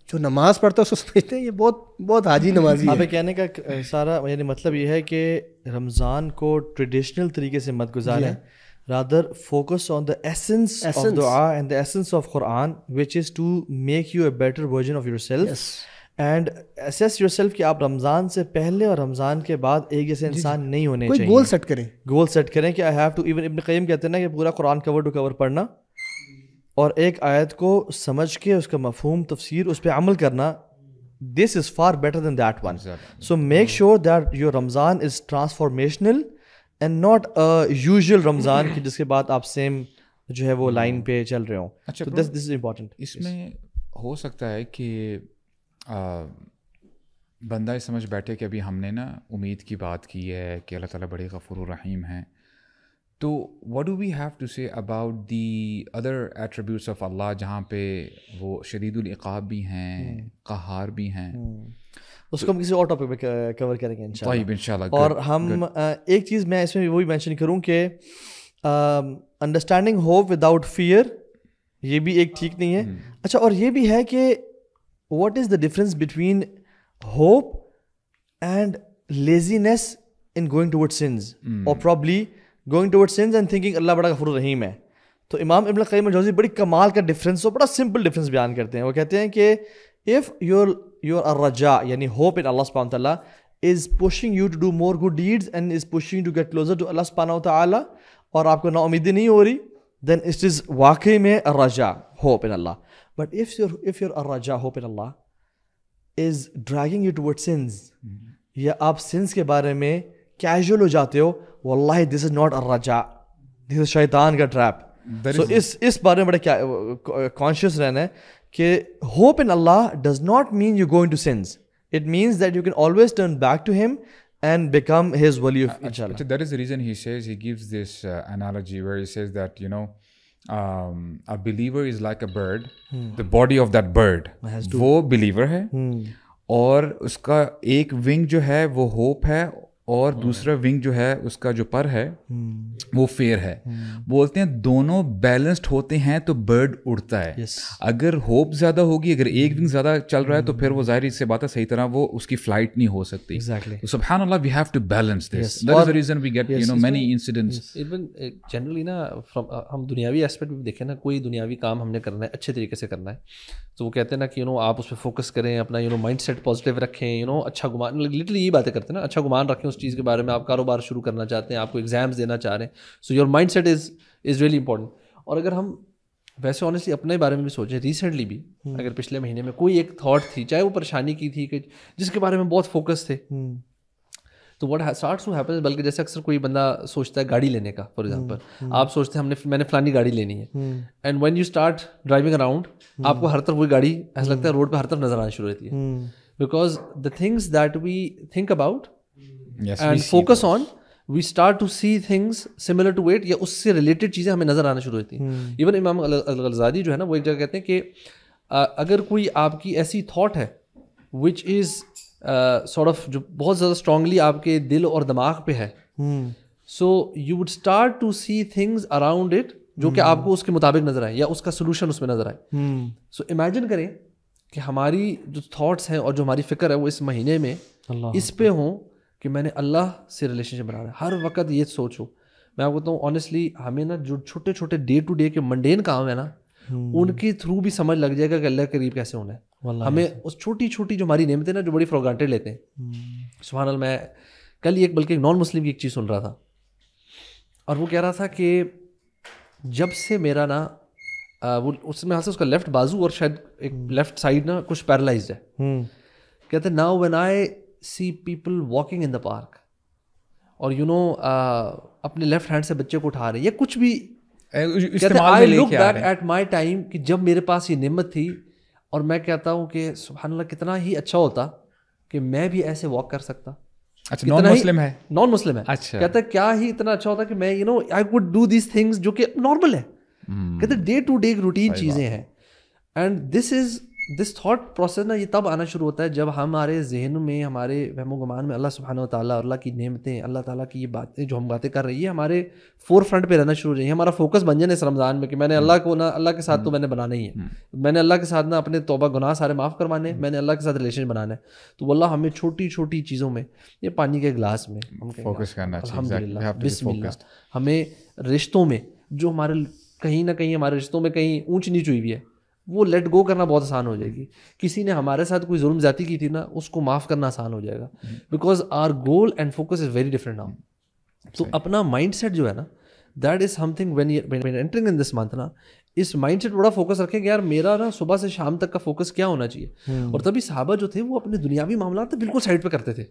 جو نماز پڑھتا ہے اس کو سمجھتے ہیں یہ بہت حاجی نمازی ہے. آپ کہنے کا سارا یعنی مطلب یہ ہے کہ رمضان کو ٹریڈیشنل طریقے سے مت گزاریں, rather focus on the essence of dua and the essence of Quran, which is to make you a better version of yourself. And assess yourself کہ آپ رمضان سے پہلے اور رمضان کے بعد ایک جیسے انسان نہیں ہونے چاہیے. گول سیٹ کریں کہ I have to, even ابن قیم کہتے ہیں نا کہ پورا قرآن کور ٹو کور پڑھنا اور ایک آیت کو سمجھ کے اس کا مفہوم تفسیر اس پہ عمل کرنا, this is far better than that one. So make sure that your Ramzan is transformational and not a usual رمضان کہ جس کے بعد آپ سیم جو ہے وہ لائن پہ چل رہے ہوں. So this is important. اس میں ہو سکتا ہے کہ بندہ سمجھ بیٹھے کہ ابھی ہم نے نا امید کی بات کی ہے کہ اللہ تعالیٰ بڑے غفور الرحیم ہیں, تو what do we have to say about the other attributes of Allah جہاں پہ وہ شدید العقاب بھی ہیں, قہار بھی ہیں. اس کو ہم کسی اور ٹاپک پہ کور کریں گے انشاءاللہ. اور ہم ایک چیز میں اس میں وہی مینشن کروں کہ انڈرسٹینڈنگ ہوپ وداؤٹ فیئر یہ بھی ایک ٹھیک نہیں ہے. اچھا, اور یہ بھی ہے کہ what is the difference between hope and laziness in going towards sins, or probably going towards sins and thinking اللہ بڑا غفور الرحیم ہے. تو امام ابن القیم الجوزی بڑی کمال کا ڈفرینس, اور بڑا سمپل ڈفرینس بیان کرتے ہیں. وہ کہتے ہیں کہ if your الرجاء یعنی hope in Allah subhanahu wa ta'ala is pushing you to do more good deeds and is pushing you to get closer to Allah subhanahu wa ta'ala, اور آپ کو نا امیدی نہیں ہو رہی, then it is واقعی میں الرجاء, hope in Allah. But if your الرجاء, hope in Allah is dragging you towards sins, یا آپ sins کے بارے میں casual ہو جاتے ہو, واللہ this is not الرجاء, this is شیطان کا trap. So اس بارے میں بڑا conscious رہنا ہے کہ hope in Allah does not mean you go into sins. It means that you can always turn back to Him and become His wali of inshallah. That is the reason he says, he gives this analogy where he says that, you know, a believer is like a bird. The body of that bird, وہ believer ہے, اور اس کا ایک wing جو ہے وہ hope ہے, اور دوسرا ونگ جو ہے اس کا جو پر ہے وہ فیئر ہے. بولتے ہیں دونوں بیلنسڈ ہوتے ہیں تو برڈ اڑتا ہے. اگر ہوپ زیادہ ہوگی, اگر ایک ونگ زیادہ چل رہا ہے تو پھر وہ ظاہر سے بات ہے صحیح طرح وہ اس کی فلائٹ نہیں ہو سکتی. سبحان اللہ, we have to balance this. That is the reason we get many incidents. Even generally نا ہم دنیاوی ایسپیکٹ بھی دیکھیں نا, کوئی دنیاوی کام ہم نے کرنا ہے اچھے طریقے سے کرنا ہے, تو وہ کہتے ہیں نا کہ آپ اس پہ فوکس کریں, اپنا مائنڈ سیٹ پازیٹیو رکھیں, اچھا گمان, لٹرلی یہ باتیں کرتے ہیں نا, اچھا گمان رکھیں اس چیز کے بارے میں. آپ کاروبار شروع کرنا چاہتے ہیں, آپ کو ایگزامز دینا چاہ رہے ہیں, so your mindset is really important. اور اگر ہم ویسے آنیسٹلی اپنے بارے میں بھی سوچیں, ریسنٹلی بھی اگر پچھلے مہینے میں کوئی ایک تھاٹ تھی, چاہے وہ پریشانی کی تھی کہ جس کے بارے میں بہت فوکس تھے, تو واٹ اسٹارٹس ٹو ہیپن, بلکہ جیسے اکثر کوئی بندہ سوچتا ہے گاڑی لینے کا, فار ایگزامپل آپ سوچتے ہیں میں نے فلانی گاڑی لینی ہے, and when you start driving around, آپ کو ہر طرف وہی گاڑی ایسا لگتا ہے روڈ پہ ہر طرف نظر آنا شروع ہوتی ہے, because the things that we think about and focus on, we start to see things similar to it, یا اس سے ریلیٹڈ چیزیں ہمیں نظر آنا شروع ہوتی ہیں. ایون امام الغزالی جو ہے نا, وہ ایک جگہ کہتے ہیں کہ اگر کوئی آپ کی ایسی تھاٹ ہے وچ از سارٹ آف, جو بہت زیادہ اسٹرانگلی آپ کے دل اور دماغ پہ ہے, so you would start to see things around it جو کہ آپ کو اس کے مطابق نظر آئے, یا اس کا سولوشن اس میں نظر آئے. سو امیجن کریں کہ ہماری جو تھاٹس ہیں اور جو ہماری فکر ہے وہ اس مہینے میں اس پہ ہوں کہ میں نے اللہ سے ریلیشن شپ بنا رہا ہے. ہر وقت یہ سوچو. میں آپ کو بتاؤں آنیسٹلی, ہمیں نا جو چھوٹے چھوٹے ڈے ٹو ڈے کے منڈین کام ہے نا, ان کے تھرو بھی سمجھ لگ جائے گا کہ اللہ کے قریب کیسے ہونا ہے. ہمیں اس چھوٹی چھوٹی جو ہماری نعمتیں نا, جو بڑی فار گرانٹیڈ لیتے ہیں. سبحان اللہ, میں کل ایک بلکہ ایک نان مسلم کی ایک چیز سن رہا تھا, اور وہ کہہ رہا تھا کہ جب سے میرا نا وہ اس میں سے اس کا لیفٹ بازو اور شاید ایک لیفٹ سائڈ نا کچھ پیرالائزڈ ہے. کہتے ہیں now when I see people walking in the park اور یو نو اپنے لیفٹ ہینڈ سے بچے کو اٹھا رہے ہیں یا کچھ بھی, I look back at my time کہ جب میرے پاس یہ نعمت تھی اور میں کہتا ہوں کہ سبحان اللہ کتنا ہی اچھا ہوتا کہ میں بھی ایسے واک کر سکتا. نان مسلم ہے, نان مسلم ہے. کہتا ہے کیا ہی اتنا اچھا ہوتا کہ میں you know I could do these things جو کہ نارمل ہے. کہتے ہیں ڈے ٹو ڈے روٹین چیزیں ہیں. اینڈ دس تھاٹ پروسیس نا یہ تب آنا شروع ہوتا ہے جب ہمارے ذہن میں, ہمارے وہم و گمان میں اللہ سبحانہ و تعالیٰ اور اللہ کی نعمتیں, اللہ تعالیٰ کی یہ باتیں جو ہم باتیں کر رہی ہیں ہمارے فور فرنٹ پہ رہنا شروع ہو جائیں. ہمارا فوکس بن جائے اس رمضان میں کہ میں نے اللہ کو نہ اللہ کے ساتھ تو میں نے بنانا ہی ہے, میں نے اللہ کے ساتھ نہ اپنے توبہ گناہ سارے معاف کروانے, میں نے اللہ کے ساتھ ریلیشن بنانا ہے. تو واللہ ہمیں چھوٹی چھوٹی چیزوں میں, یہ پانی کے گلاس میں ہم فوکس کرنا چاہیے, الحمدللہ بسم اللہ. ہمیں رشتوں میں جو ہمارے کہیں نہ کہیں ہمارے رشتوں میں کہیں اونچ نیچ ہوئی ہوئی ہے وہ لیٹ گو کرنا بہت آسان ہو جائے گی. کسی نے ہمارے ساتھ کوئی ظلم زیادتی کی تھی نا, اس کو معاف کرنا آسان ہو جائے گا, because our goal and focus is very different now. تو اپنا مائنڈ سیٹ جو ہے نا, that is something when entering in this month نا, اس مائنڈ سیٹ بڑا فوکس رکھیں کہ یار میرا نا صبح سے شام تک کا فوکس کیا ہونا چاہیے. اور تبھی صحابہ جو تھے وہ اپنے دنیاوی معاملات بالکل سائڈ پہ کرتے تھے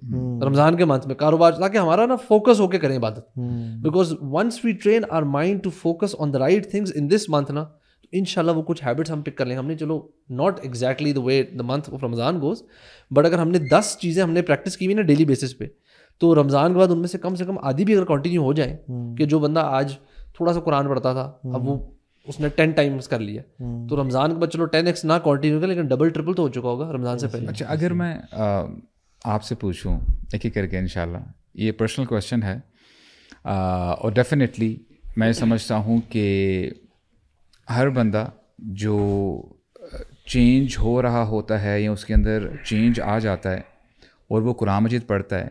رمضان کے منتھ میں, کاروبار, تاکہ ہمارا نا فوکس ہو کے کریں عبادت. Because once we train our mind to focus on the right things in this month نا, ان شاء اللہ وہ کچھ ہیبٹس ہم پک کر لیں. ہم نے چلو not exactly the way the month of Ramzan goes, but اگر ہم نے 10 چیزیں ہم نے پریکٹس کی ہوئی نا ڈیلی بیسس پہ, تو رمضان کے بعد ان میں سے کم آدھی بھی اگر کنٹینیو ہو جائیں, کہ جو بندہ آج تھوڑا سا قرآن پڑھتا تھا اب وہ اس نے 10 ٹائمس کر لیا, تو رمضان کے بعد چلو 10x نہ کنٹینیو کر لیکن ڈبل ٹرپل تو ہو چکا ہوگا رمضان سے پہلے. اچھا اگر میں آپ سے پوچھوں ایک ایک کر کے انشاءاللہ, یہ پرسنل کویشچن ہے اور ڈیفینیٹلی میں سمجھتا ہوں کہ ہر بندہ جو چینج ہو رہا ہوتا ہے یا اس کے اندر چینج آ جاتا ہے اور وہ قرآن مجید پڑھتا ہے,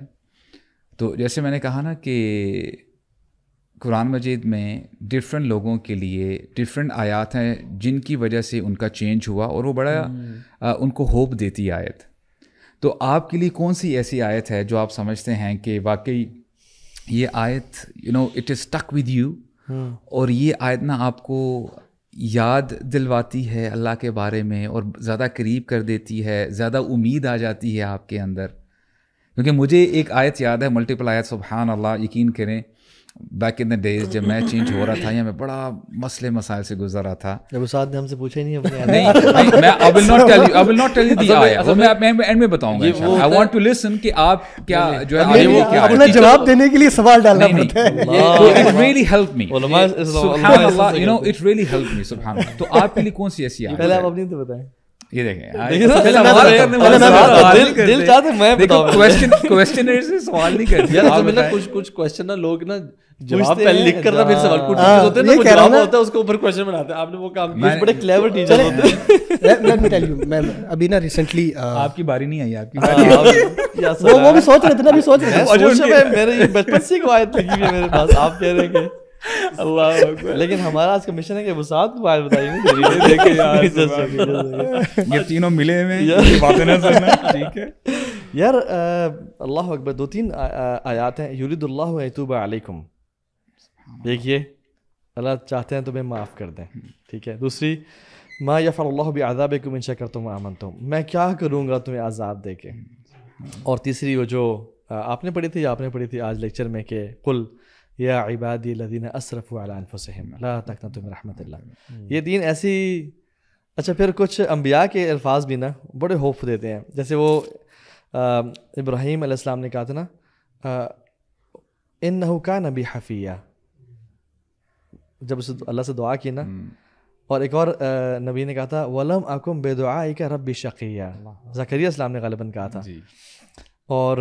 تو جیسے میں نے کہا نا کہ قرآن مجید میں ڈفرینٹ لوگوں کے لیے ڈفرینٹ آیات ہیں جن کی وجہ سے ان کا چینج ہوا اور وہ بڑا ان کو ہوپ دیتی آیت. تو آپ کے لیے کون سی ایسی آیت ہے جو آپ سمجھتے ہیں کہ واقعی یہ آیت you know it is stuck with you, اور یہ آیت نا آپ کو یاد دلواتی ہے اللہ کے بارے میں اور زیادہ قریب کر دیتی ہے, زیادہ امید آ جاتی ہے آپ کے اندر؟ کیونکہ مجھے ایک آیت یاد ہے, ملٹیپل آیت, سبحان اللہ, یقین کریں بیک ان دا ڈیز جب میں چینج ہو رہا تھا یا میں بڑا مسئلے مسائل سے گزر رہا تھا. جب استاد نے ہم سے پوچھا ہی نہیں اپنے نہیں میں I will not tell you the آیا, وہ میں اینڈ میں بتاؤں گا. I want to listen کہ آپ کیا جو ہے اپنا جواب دینے کے لیے سوال ڈالنا پڑتا ہے. It really helped me, سبحان اللہ, you know it really helped me, سبحان اللہ. تو آپ کے لیے کون سی ایسی آیا؟ پہلے آپ اپنی تو بتائیں. یہ دیکھیں دل چاہتے میں کوسچنر سے سوال نہیں کرتے. کچھ کوسچن نا لوگ نا جواب پہلے لکھ کر پھر سوال کچھ ہوتے ہیں نا, وہ جواب ہوتا ہے اس کے اوپر کوسچن بناتے ہیں. آپ نے وہ کام کیا, بڑے کلیور ٹیچر ہوتے ہیں. Let me tell you, میں ابھی نا ریسنٹلی آپ کی باری نہیں آئی, آپ کی باری, وہ بھی سوچ رہے تھے نا, ابھی سوچ رہے تھے میرے یہ بچپن سے کو آیت لگی ہوئی ہے میرے پاس, آپ کہہ رہے ہیں کہ اللہ اکبر. لیکن ہمارا آج کا مشن ہے کہ وسعت کو آیت بتائیے. یہ تینوں ملے ہوئے باتیں نہ سننا, ٹھیک ہے یار. اللہ اکبر. 2-3 آیات ہیں. یرید اللہ ان یتوب علیکم, دیکھیے اللہ چاہتے ہیں تمہیں معاف کر دیں, ٹھیک ہے. دوسری, ما یفعل اللہ بعذابکم ان شکرتم وآمنتم, میں کیا کروں گا تمہیں عذاب دے کے. اور تیسری وہ جو آپ نے پڑھی تھی یا آپ نے پڑھی تھی آج لیکچر میں کہ قل یا عبادی الذین اسرفوا علی انفسہم لا تقنطوا من رحمت اللہ. یہ 3 ایسی. اچھا پھر کچھ انبیاء کے الفاظ بھی نا بڑے ہوپ دیتے ہیں, جیسے وہ ابراہیم علیہ السلام نے کہا تھا نا انہ کان بی حفیہ, جب اسے اللہ سے دعا کی نا. اور ایک اور نبی نے کہا تھا ولم اکم بدعائک ربی شقیہ, زکریا السلام نے غالباً کہا تھا. اور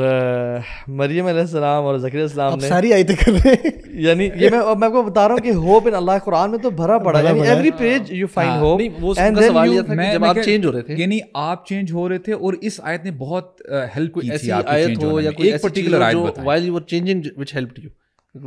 مریم علیہ السلام اور زکریا السلام نے ساری آیتیں کر رہے ہیں. یعنی یہ میں آپ کو بتا رہا ہوں کہ ہوپ ان اللہ قرآن میں تو بھرا پڑا ہے, every page you find hope. وہ سوال یہ تھا کہ جب آپ چینج ہو رہے تھے, یعنی آپ چینج ہو رہے تھے اور اس آیت نے بہت ہیلپ کی تھی. آپ آیت ہو یا کوئی ایک پرٹیکولر آیت بتائیں while you were changing which helped you,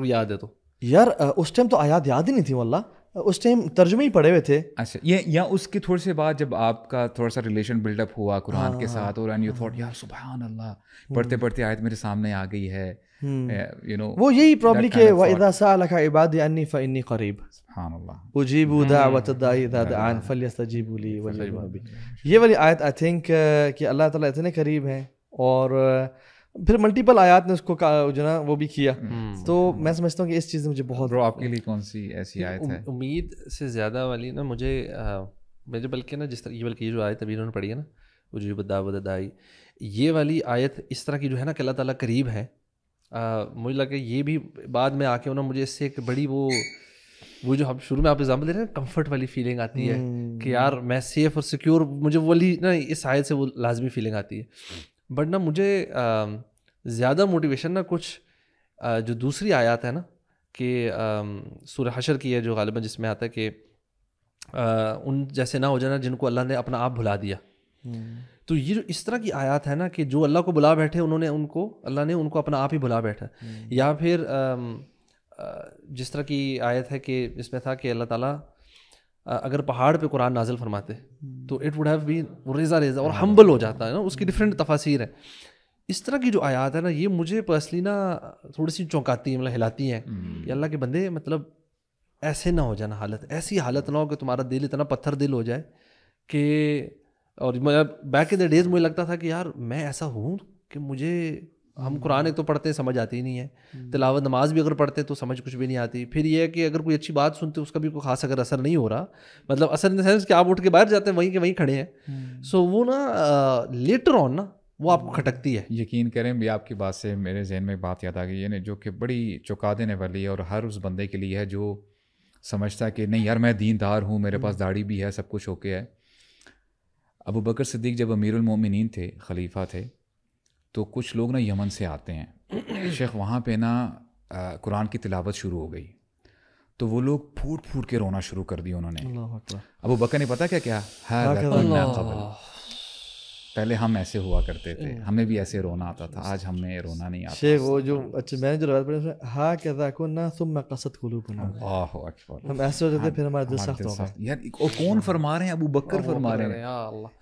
یاد ہے تو یار اس ٹائم تو آیات یاد ہی نہیں تھی واللہ. اس ٹائم ترجمے ہی پڑھے ہوئے تھے. اچھا یہ یا اس کے تھوڑے سے بعد جب آپ کا تھوڑا سا ریلیشن بلڈ اپ ہوا قرآن کے ساتھ, اور اینڈ یو تھاٹ یار سبحان اللہ, پڑھتے پڑھتے آیت میرے سامنے آ گئی ہے, یو نو وہ یہی پرابلی کہ وَإِذَا سَأَلَكَ عِبَادِي عَنِّي فَإِنِّي قَرِيبٌ سبحان اللہ, اجیبوا دعوۃ الداعی اذا دعان فلیستجیبوا لی ولیؤمنوا بی. یہ والی آیت آئی تھنک کہ اللہ تعالیٰ اتنے قریب ہیں, اور پھر ملٹیپل آیات نے اس کو جو نا وہ بھی کیا. تو میں سمجھتا ہوں کہ اس چیز میں مجھے بہت. برو آپ کے لیے کون سی ایسی آیت ہے؟ امید سے زیادہ والی نا مجھے بلکہ نا جس طرح یہ جو آیت ابھی انہوں نے پڑھی ہے نا اجیبوا دعوۃ الداعی, یہ والی آیت اس طرح کی جو ہے نا کہ اللہ تعالیٰ قریب ہے, مجھے لگا یہ بھی بعد میں آ کے انہوں نے مجھے اس سے ایک بڑی وہ جو ہم شروع میں آپ ایگزامپل دے رہے ہیں کمفرٹ والی فیلنگ آتی ہے کہ یار میں سیف اور سیکیور, مجھے والی نا اس آیت سے وہ لازمی فیلنگ آتی ہے. بٹ نا مجھے زیادہ موٹیویشن نا کچھ جو دوسری آیات ہے نا کہ سورہ حشر کی ہے جو غالباً جس میں آتا ہے کہ ان جیسے نہ ہو جانا جن کو اللہ نے اپنا آپ بھلا دیا. تو یہ جو اس طرح کی آیات ہے نا کہ جو اللہ کو بلا بیٹھے انہوں نے اللہ نے ان کو اپنا آپ ہی بلا بیٹھا. یا پھر جس طرح کی آیت ہے کہ اس میں تھا کہ اللہ تعالیٰ اگر پہاڑ پہ قرآن نازل فرماتے تو اٹ وڈ ہیو بین ریزا اور ہمبل ہو جاتا ہے نا, اس کی ڈفرینٹ تفاسیر ہیں. اس طرح کی جو آیات ہے نا یہ مجھے پرسنلی نا تھوڑی سی چونکاتی ہیں, مطلب ہلاتی ہیں کہ اللہ کے بندے مطلب ایسے نہ ہو جانا حالت, ایسی حالت نہ ہو کہ تمہارا دل اتنا پتھر دل ہو جائے کہ. اور بیک ان دا ڈیز مجھے لگتا تھا کہ یار میں ایسا ہوں کہ مجھے ہم قرآن ایک تو پڑھتے ہیں سمجھ آتی ہی نہیں ہے, تلاوت نماز بھی اگر پڑھتے تو سمجھ کچھ بھی نہیں آتی. پھر یہ ہے کہ اگر کوئی اچھی بات سنتے اس کا بھی کوئی خاص اگر اثر نہیں ہو رہا, مطلب اثر ان دا سینس کہ آپ اٹھ کے باہر جاتے ہیں وہیں کے وہیں کھڑے ہیں. سو وہ نا لیٹر آن نا وہ آپ کو کھٹکتی ہے. یقین کریں بھی آپ کی بات سے میرے ذہن میں بات یاد آ گئی ہے جو کہ بڑی چونکا دینے والی ہے, اور ہر اس بندے کے لیے ہے جو سمجھتا ہے کہ نہیں یار میں دیندار ہوں, میرے پاس داڑھی بھی ہے, سب کچھ اوکے ہے. ابو بکر صدیق جب امیر المومنین تھے, خلیفہ تھے, تو کچھ لوگ نا یمن سے آتے ہیں, شیخ وہاں پہ نا قرآن کی تلاوت شروع ہو گئی, تو وہ لوگ پھوٹ پھوٹ کے رونا شروع کر دیا انہوں نے. ابو بکر نے پتا کیا پہلے ہم ایسے ہوا کرتے تھے, ہمیں بھی ایسے رونا آتا تھا, آج ہمیں رونا نہیں آتا. شیخ وہ جو اچھا میں نے جو روایت پڑھی اس میں ہاکذا کنا ثم قست قلوبنا, اللہ اکبر, ہم ایسے ہوتے تھے پھر ہمارا دل سخت ہو گیا. یار اور کون فرما رہے ہیں؟ ابو بکر فرما رہے ہیں.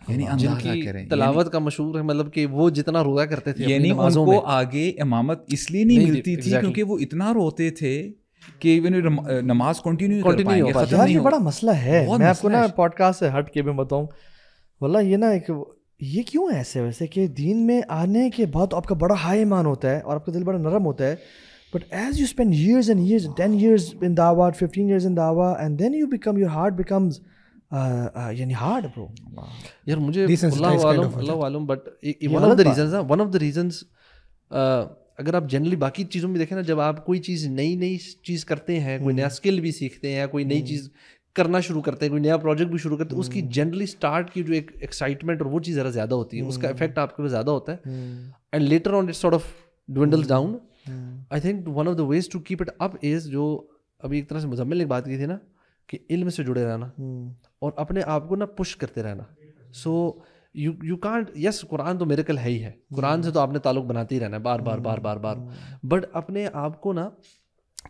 یعنی اندازہ کریں تلاوت کا مشہور ہے, مطلب کہ وہ جتنا رویا کرتے تھے یعنی ان کو آگے امامت اس لیے نہیں ملتی تھی کیونکہ وہ اتنا روتے تھے کہ نماز کنٹینیو کر پائیں گے, ختم نہیں. یہ بڑا مسئلہ ہے, میں آپ کو نا پوڈ کاسٹ سے ہٹ کے بھی بتاؤں, واللہ یہ نا ایک یہ کیوں ہے ایسے ویسے کہ دین میں آنے کے بعد آپ کا بڑا ہائی ایمان ہوتا ہے اور آپ کا دل بڑا نرم ہوتا ہے, but as you spend years and years 10 years in dawah 15 years in dawah and then you become your heart becomes یعنی hard bro. یار مجھے اللہ عالم but one of the reasons اگر آپ جنرلی باقی چیزوں میں دیکھیں نا, جب آپ کوئی چیز نئی چیز کرتے ہیں, کوئی نیا اسکل بھی سیکھتے ہیں, کوئی نئی چیز کرنا شروع کرتے ہیں, کوئی نیا پروجیکٹ بھی شروع کرتے ہیں, اس کی جنرلی اسٹارٹ کی جو ایک ایکسائٹمنٹ اور وہ چیز ذرا زیادہ ہوتی ہے, اس کا افیکٹ آپ کے پہ زیادہ ہوتا ہے, and later on it sort of dwindles down. I think one of the ways to keep it up is جو ابھی ایک طرح سے مزمل نے ایک بات کی تھی نا کہ علم سے جڑے رہنا اور اپنے آپ کو نا پش کرتے رہنا. سو یو کانٹ, یس قرآن تو میریکل ہے ہی ہے, قرآن سے تو آپ نے تعلق بناتے ہی رہنا ہے بار بار بار بار بار, بٹ اپنے آپ کو نا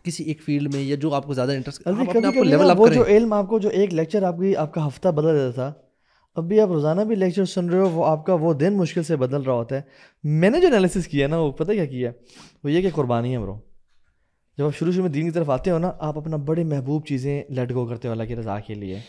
کسی ایک فیلڈ میں یا جو آپ کو زیادہ انٹرسٹ, وہ جو علم آپ کو جو ایک لیکچر آپ کا ہفتہ بدل دیتا تھا, اب بھی آپ روزانہ بھی لیکچر سن رہے ہو, وہ آپ کا وہ دن مشکل سے بدل رہا ہوتا ہے. میں نے جو انالیسس کیا نا وہ پتہ کیا کیا, وہ یہ کہ قربانی ہے برو. جب آپ شروع میں دین کی طرف آتے ہو نا, آپ اپنا بڑے محبوب چیزیں لیٹ گو کرتے ہو اللہ کی رضا کے لیے,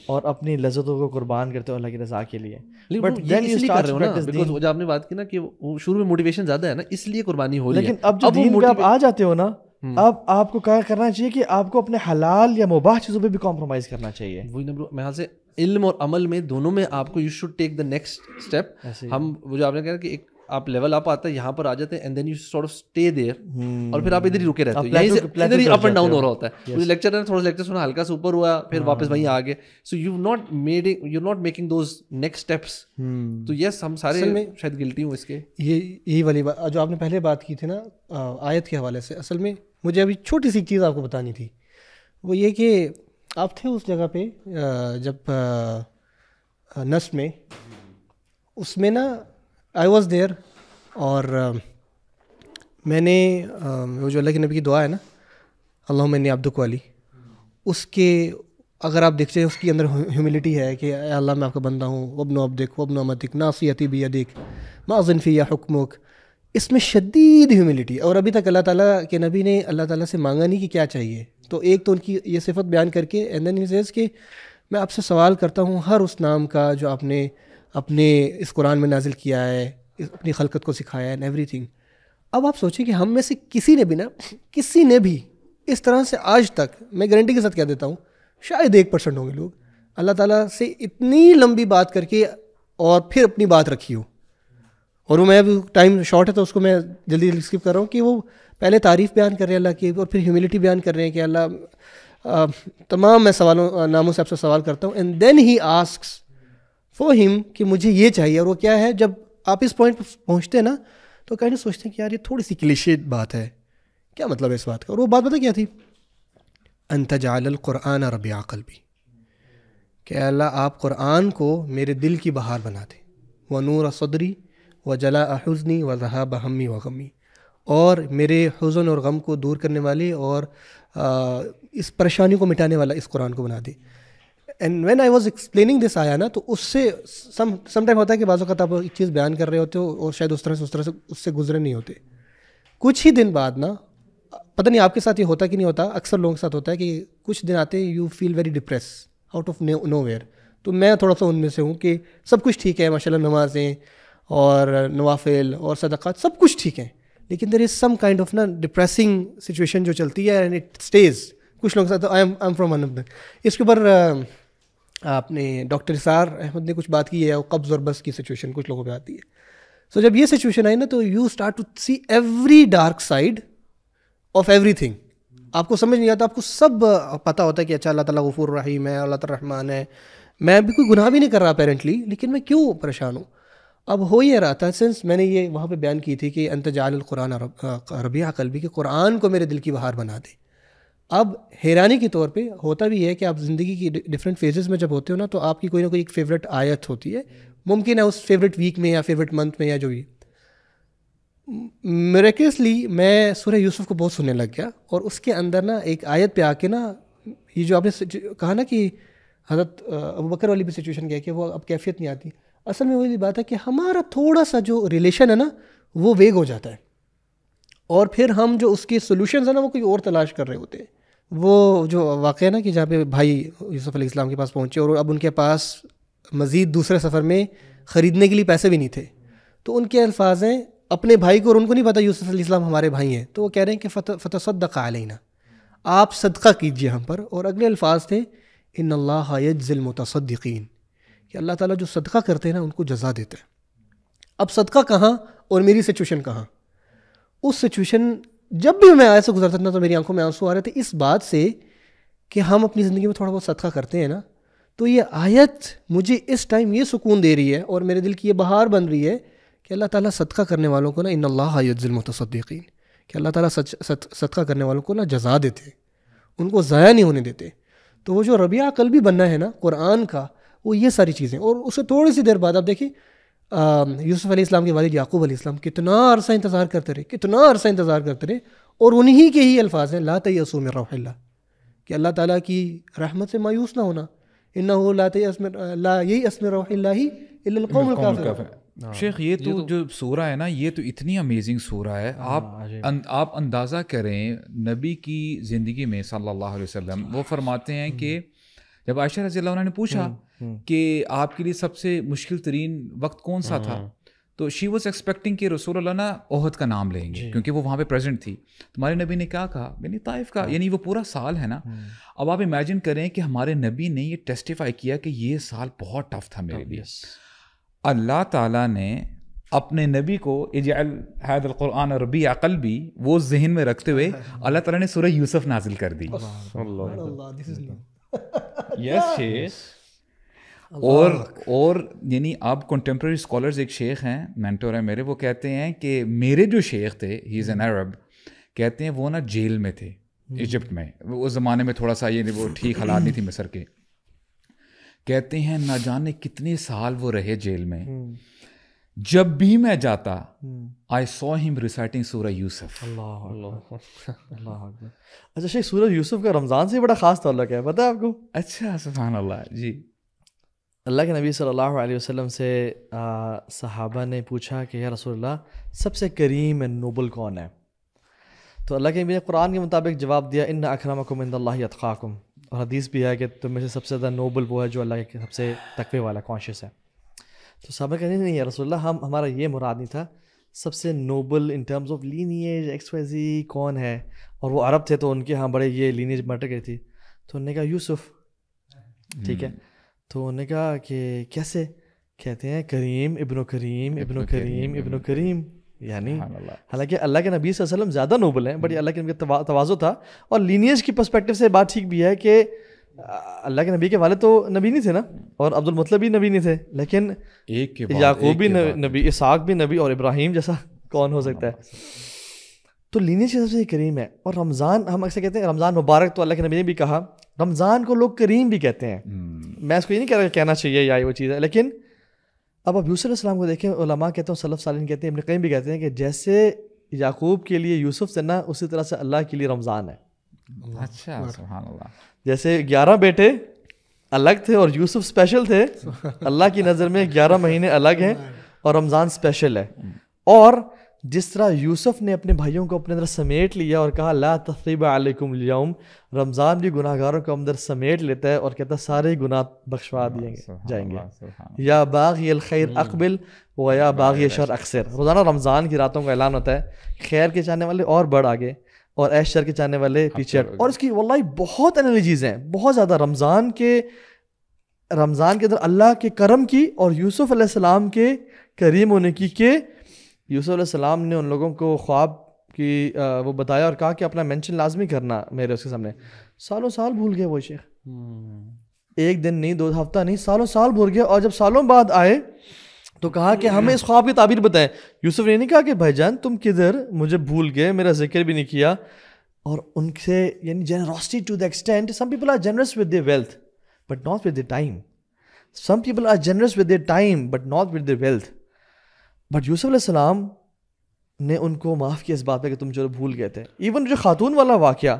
اور اپنی لذتوں کو قربان کرتے ہو اللہ کی رضا کے لیے. But then you start because جو آپ نے بات کی نا کہ شروع میں موٹیویشن زیادہ ہے نا, اس لیے قربانی ہو رہی ہے. لیکن اب جو دین پہ آپ آ جاتے ہو نا, اب آپ کو کیا کرنا چاہیے کہ آپ کو اپنے حلال یا مباح چیزوں پہ بھی کمپرومائز کرنا چاہیے. وہی نا برو, میں سے علم اور عمل میں دونوں میں آپ کو you should take the next step. ہم وہ جو آپ نے کہا کہ ایک آپ لیول اپ آتا ہے یہاں پر آ جاتے ہیں, and then you sort of stay there, اور پھر آپ ادھر ہی رکے رہتے ہو, یہیں سے ادھر ہی اپ اینڈ ڈاؤن ہو رہا ہوتا ہے. مجھے لیکچر ہے تھوڑا سا لیکچر سنا, ہلکا سا اوپر ہوا, پھر واپس وہیں آ گئے. So you not making those next steps. تو یس ہم سارے شاید گلٹی ہوں اس کے. یہی والی بات جو آپ نے پہلے بات کی تھی نا آیت کے حوالے سے, اصل میں مجھے ابھی چھوٹی سی چیز آپ کو بتانی تھی. وہ یہ کہ آپ تھے اس جگہ پہ جب نس میں, اس میں نا آئی واز دیئر, اور میں نے وہ جو اللہ کے نبی کی دعا ہے نا اللہم انی عبدک والی, اس کے اگر آپ دیکھتے ہیں اس کے اندر ہیوملٹی ہے کہ اے اللہ میں آپ کا بندہ ہوں، وابن عبدک وابن امتک ناصیتی بیدک ما اظن فی حکمک، اس میں شدید ہیوملٹی. اور ابھی تک اللہ تعالیٰ کے نبی نے اللہ تعالیٰ سے مانگا نہیں کہ کیا چاہیے. تو ایک تو ان کی یہ صفت بیان کر کے اینڈ دین ہی سیز کہ میں آپ سے سوال کرتا ہوں ہر اس نام کا جو آپ نے اپنے اس قرآن میں نازل کیا ہے، اپنی خلقت کو سکھایا ہے اینڈ ایوری تھنگ. اب آپ سوچیں کہ ہم میں سے کسی نے بھی اس طرح سے آج تک، میں گارنٹی کے ساتھ کہہ دیتا ہوں شاید 1% ہوں گے لوگ اللہ تعالیٰ سے اتنی لمبی بات کر کے اور پھر اپنی بات رکھی ہو. اور وہ میں اب ٹائم شارٹ ہے تو اس کو میں جلدی اسکپ کر رہا ہوں کہ وہ پہلے تعریف بیان کر رہے ہیں اللہ کی اور پھر ہیوملٹی بیان کر رہے ہیں کہ اللہ تمام میں ناموں سے آپ سے سوال کرتا ہوں. And then he asks for ہم کہ مجھے یہ چاہیے. اور وہ کیا ہے، جب آپ اس پوائنٹ پہ پہنچتے ہیں نا تو کہیں سوچتے ہیں کہ یار یہ تھوڑی سی کلیشے بات ہے، کیا مطلب ہے اس بات کا. اور وہ بات پتہ کیا تھی؟ ان تجعل القرآن ربیع قلبی، کہ اللہ آپ قرآن کو میرے دل کی بہار بنا دیں، ونور صدری وجلاء حزنی وذہاب ہمی وغمی، اور میرے حزن اور غم کو دور کرنے والے اور اس پریشانی کو مٹانے والا اس قرآن کو بنا دے. And when I was explaining this آیا نا، تو اس سے سم ٹائم ہوتا ہے کہ بعض اوقات آپ ایک چیز بیان کر رہے ہوتے ہو اور شاید اس طرح سے اس سے گزرے نہیں ہوتے. کچھ ہی دن بعد نا، پتہ نہیں آپ کے ساتھ یہ ہوتا کہ نہیں ہوتا، اکثر لوگوں کے ساتھ ہوتا ہے کہ کچھ دن آتے you feel very depressed out of nowhere. تو میں تھوڑا سا ان میں سے ہوں کہ سب کچھ ٹھیک ہے، ماشاء اللہ نمازیں اور نوافل اور صدقات سب کچھ ٹھیک ہیں، لیکن دیر از سم کائنڈ آف نا ڈپریسنگ سچویشن جو چلتی ہے اینڈ اٹ اسٹیز. کچھ لوگوں کے ساتھ I am from one of them. اس کے اوپر آپ نے ڈاکٹر اسار احمد نے کچھ بات کی ہے، قبض اور بس کی سچویشن کچھ لوگوں پہ آتی ہے. سو جب یہ سچویشن آئی نا تو you start to see every dark side of everything. آپ کو سمجھ نہیں آتا، آپ کو سب پتہ ہوتا ہے کہ اچھا اللہ تعالیٰ غفور رحیم ہے، اللہ تعالیٰ رحمان ہے، میں بھی کوئی گناہ بھی نہیں کر رہا اپیرنٹلی، لیکن میں کیوں پریشان ہوں. اب ہو یہ رہا تھا، سنس میں نے یہ وہاں پہ بیان کی تھی کہ ان تجعل القرآن ربیع قلبی، کہ قرآن کو میرے دل کی بہار بنا دے. اب حیرانی کے طور پہ ہوتا بھی ہے کہ آپ زندگی کی ڈفرینٹ فیزز میں جب ہوتے ہو نا تو آپ کی کوئی نہ کوئی ایک فیوریٹ آیت ہوتی ہے، ممکن ہے اس فیوریٹ ویک میں یا فیوریٹ منتھ میں یا جو بھی. میریکلسلی میں سورہ یوسف کو بہت سننے لگ گیا، اور اس کے اندر نا ایک آیت پہ آ کے نا یہ جو آپ نے کہا نا کہ حضرت ابوبکر والی بھی سچویشن کیا کہ وہ اب کیفیت نہیں آتی. اصل میں وہی بات ہے کہ ہمارا تھوڑا سا جو ریلیشن ہے نا وہ ویگ ہو جاتا ہے، اور پھر ہم جو اس کے سولوشنز ہیں نا وہ کوئی اور تلاش کر رہے ہوتے ہیں. وہ جو واقعہ نا کہ جہاں پہ بھائی یوسف علیہ السلام کے پاس پہنچے اور اب ان کے پاس مزید دوسرے سفر میں خریدنے کے لیے پیسے بھی نہیں تھے، تو ان کے الفاظ ہیں اپنے بھائی کو، اور ان کو نہیں پتا یوسف علیہ السلام ہمارے بھائی ہیں، تو وہ کہہ رہے ہیں کہ فتصدق علینا، آپ صدقہ کیجیے ہم پر. اور اگلے الفاظ تھے ان اللہ یجزی المتصدقین، کہ اللہ تعالیٰ جو صدقہ کرتے ہیں نا ان کو جزا دیتا ہے. اب صدقہ کہاں اور میری سچویشن کہاں؟ اس سچویشن جب بھی میں آئے سے گزرتا تھا تو میری آنکھوں میں آنسو آ رہے تھے اس بات سے کہ ہم اپنی زندگی میں تھوڑا بہت صدقہ کرتے ہیں نا، تو یہ آیت مجھے اس ٹائم یہ سکون دے رہی ہے اور میرے دل کی یہ بہار بن رہی ہے کہ اللہ تعالیٰ صدقہ کرنے والوں کو نا ان اللہ یجزی المتصدقین، کہ اللہ تعالیٰ صدقہ کرنے والوں کو نا جزا دیتے، ان کو ضائع نہیں ہونے دیتے. تو وہ جو ربیع قلبی بننا ہے نا قرآن کا، وہ یہ ساری چیزیں. اور اسے تھوڑی سی دیر بعد آپ دیکھیں یوسف علیہ السلام کے والد یعقوب علیہ السلام کتنا عرصہ انتظار کرتے رہے، اور انہی کے ہی الفاظ ہیں لا تیأسوا من روح اللہ، کہ اللہ تعالیٰ کی رحمت سے مایوس نہ ہونا، انہ لا ییأس من روح اللہ الا القوم الکافرون. شیخ یہ تو جو سورہ ہے نا یہ تو اتنی امیزنگ سورہ ہے. آپ اندازہ کریں نبی کی زندگی میں صلی اللہ علیہ وسلم، وہ فرماتے ہیں کہ جب عائشہ رضی اللہ عنہ نے پوچھا کہ آپ کے لیے سب سے مشکل ترین وقت کون سا تھا، تو شی واز ایکسپیکٹنگ کہ رسول اللہ نا احد کا نام لیں گے کیونکہ وہ وہاں پہ پریزنٹ تھی. تمہارے نبی نے کیا کہا؟ یعنی طائف کا، یعنی وہ پورا سال ہے نا. اب آپ امیجن کریں کہ ہمارے نبی نے یہ ٹیسٹیفائی کیا کہ یہ سال بہت ٹف تھا میرے لیے. اللہ تعالیٰ نے اپنے نبی کو اجعل هذا القرآن ربیع قلبی وہ ذہن میں رکھتے ہوئے اللہ تعالیٰ نے سورہ یوسف نازل کر دی. اور یعنی آپ کنٹمپریری اسکالرز، ایک شیخ ہیں مینٹور ہیں میرے، وہ کہتے ہیں کہ میرے جو شیخ تھے ہی از این عرب، کہتے ہیں وہ نا جیل میں تھے ایجپٹ میں، اس زمانے میں تھوڑا سا یہ وہ ٹھیک حالات نہیں تھی مصر کے. کہتے ہیں نہ جانے کتنے سال وہ رہے جیل میں. جب بھی میں جاتا آئی سو ہم ریسائٹنگ سورہ یوسف. اللہ اکبر. اچھا شیخ سورہ یوسف کا رمضان سے بڑا خاص تعلق ہے, پتہ ہے آپ کو؟ اچھا سبحان اللہ. جی. اللہ کے نبی صلی اللہ علیہ وسلم سے صحابہ نے پوچھا کہ یا رسول اللہ سب سے کریم اینڈ نوبل کون ہے؟ تو اللہ کے نبی نے قرآن کے مطابق جواب دیا ان اکرمکم عند اللہ اتقاکم. اور حدیث بھی ہے کہ تم میں سے سب سے زیادہ نوبل وہ ہے جو اللہ کے سب سے تقوی والا کانشیس ہے. تو صحابہ کہتے نہیں یا رسول اللہ ہمارا یہ مراد نہیں تھا, سب سے noble in terms of lineage X Y Z کون ہے؟ اور وہ عرب تھے تو ان کے ہاں بڑے یہ لینیج میٹر گئی تھی. تو انہوں نے کہا یوسف. ٹھیک ہے. تو انہوں نے کہا کہ کیسے؟ کہتے ہیں کریم ابن کریم ابن کریم ابن کریم. یعنی حالانکہ اللہ کے نبی صلی اللہ علیہ وسلم زیادہ نوبل ہیں, بٹ اللہ کے نبی کا تواضع تھا. اور لینیج کی پرسپیکٹو سے بات ٹھیک بھی ہے کہ اللہ کے نبی کے والد تو نبی نہیں تھے نا, اور عبد المطلب بھی نبی نہیں تھے, لیکن یعقوب بھی نبی, اسحاق بھی نبی, اور ابراہیم جیسا کون ہو سکتا ہے؟ تو لینیج کی سب سے کریم ہے. اور رمضان ہم اکثر کہتے ہیں رمضان مبارک, تو اللہ کے نبی نے بھی کہا رمضان کو لوگ کریم بھی کہتے ہیں. میں اس کو یہ نہیں کہہ رہا کہنا چاہیے یا وہ چیز ہے, لیکن اب یوسف علیہ السلام کو دیکھیں, علماء کہتے ہیں, سلف صالحین کہتے ہیں, ابن قیم بھی کہتے ہیں کہ جیسے یعقوب کے لیے یوسف سے نا, اسی طرح سے اللہ کے لیے رمضان ہے. اچھا سبحان اللہ. جیسے 11 بیٹے الگ تھے اور یوسف اسپیشل تھے, اللہ کی نظر میں 11 مہینے الگ ہیں اور رمضان اسپیشل ہے. اور جس طرح یوسف نے اپنے بھائیوں کو اپنے اندر سمیٹ لیا اور کہا لا تثریب علیکم اليوم, رمضان بھی گناہ گاروں کو اندر سمیٹ لیتا ہے اور کہتا ہے سارے گناہ بخشوا دیے جائیں گے. یا باغی الخیر اقبل و یا باغی شر اکثر. روزانہ رمضان کی راتوں کا اعلان ہوتا ہے, خیر کے چاہنے والے اور بڑھ آگے اور ایش شر کے چاہنے والے پیچھے. اور اس کی واللہ بہت انالوجیز ہیں, بہت زیادہ رمضان کے اندر اللہ کے کرم کی اور یوسف علیہ السلام کے کریم ہونے کی, کہ یوسف علیہ السلام نے ان لوگوں کو خواب کی وہ بتایا اور کہا کہ اپنا مینشن لازمی کرنا میرے اس کے سامنے. سالوں سال بھول گئے وہ شیخ, ایک دن نہیں, 2 ہفتہ نہیں, سالوں سال بھول گئے. اور جب سالوں بعد آئے تو کہا کہ ہمیں اس خواب کی تعبیر بتائیں. یوسف نے نہیں کہا کہ بھائی جان تم کدھر, مجھے بھول گئے, میرا ذکر بھی نہیں کیا. اور ان سے یعنی جنرosity to the extent, some people are generous with their wealth but not with their time. Some people are generous with their time but not with their wealth. But یوسف علیہ السلام نے ان کو معاف کیا اس بات پہ کہ تم جو بھول گئے تھے. ایون جو خاتون والا واقعہ,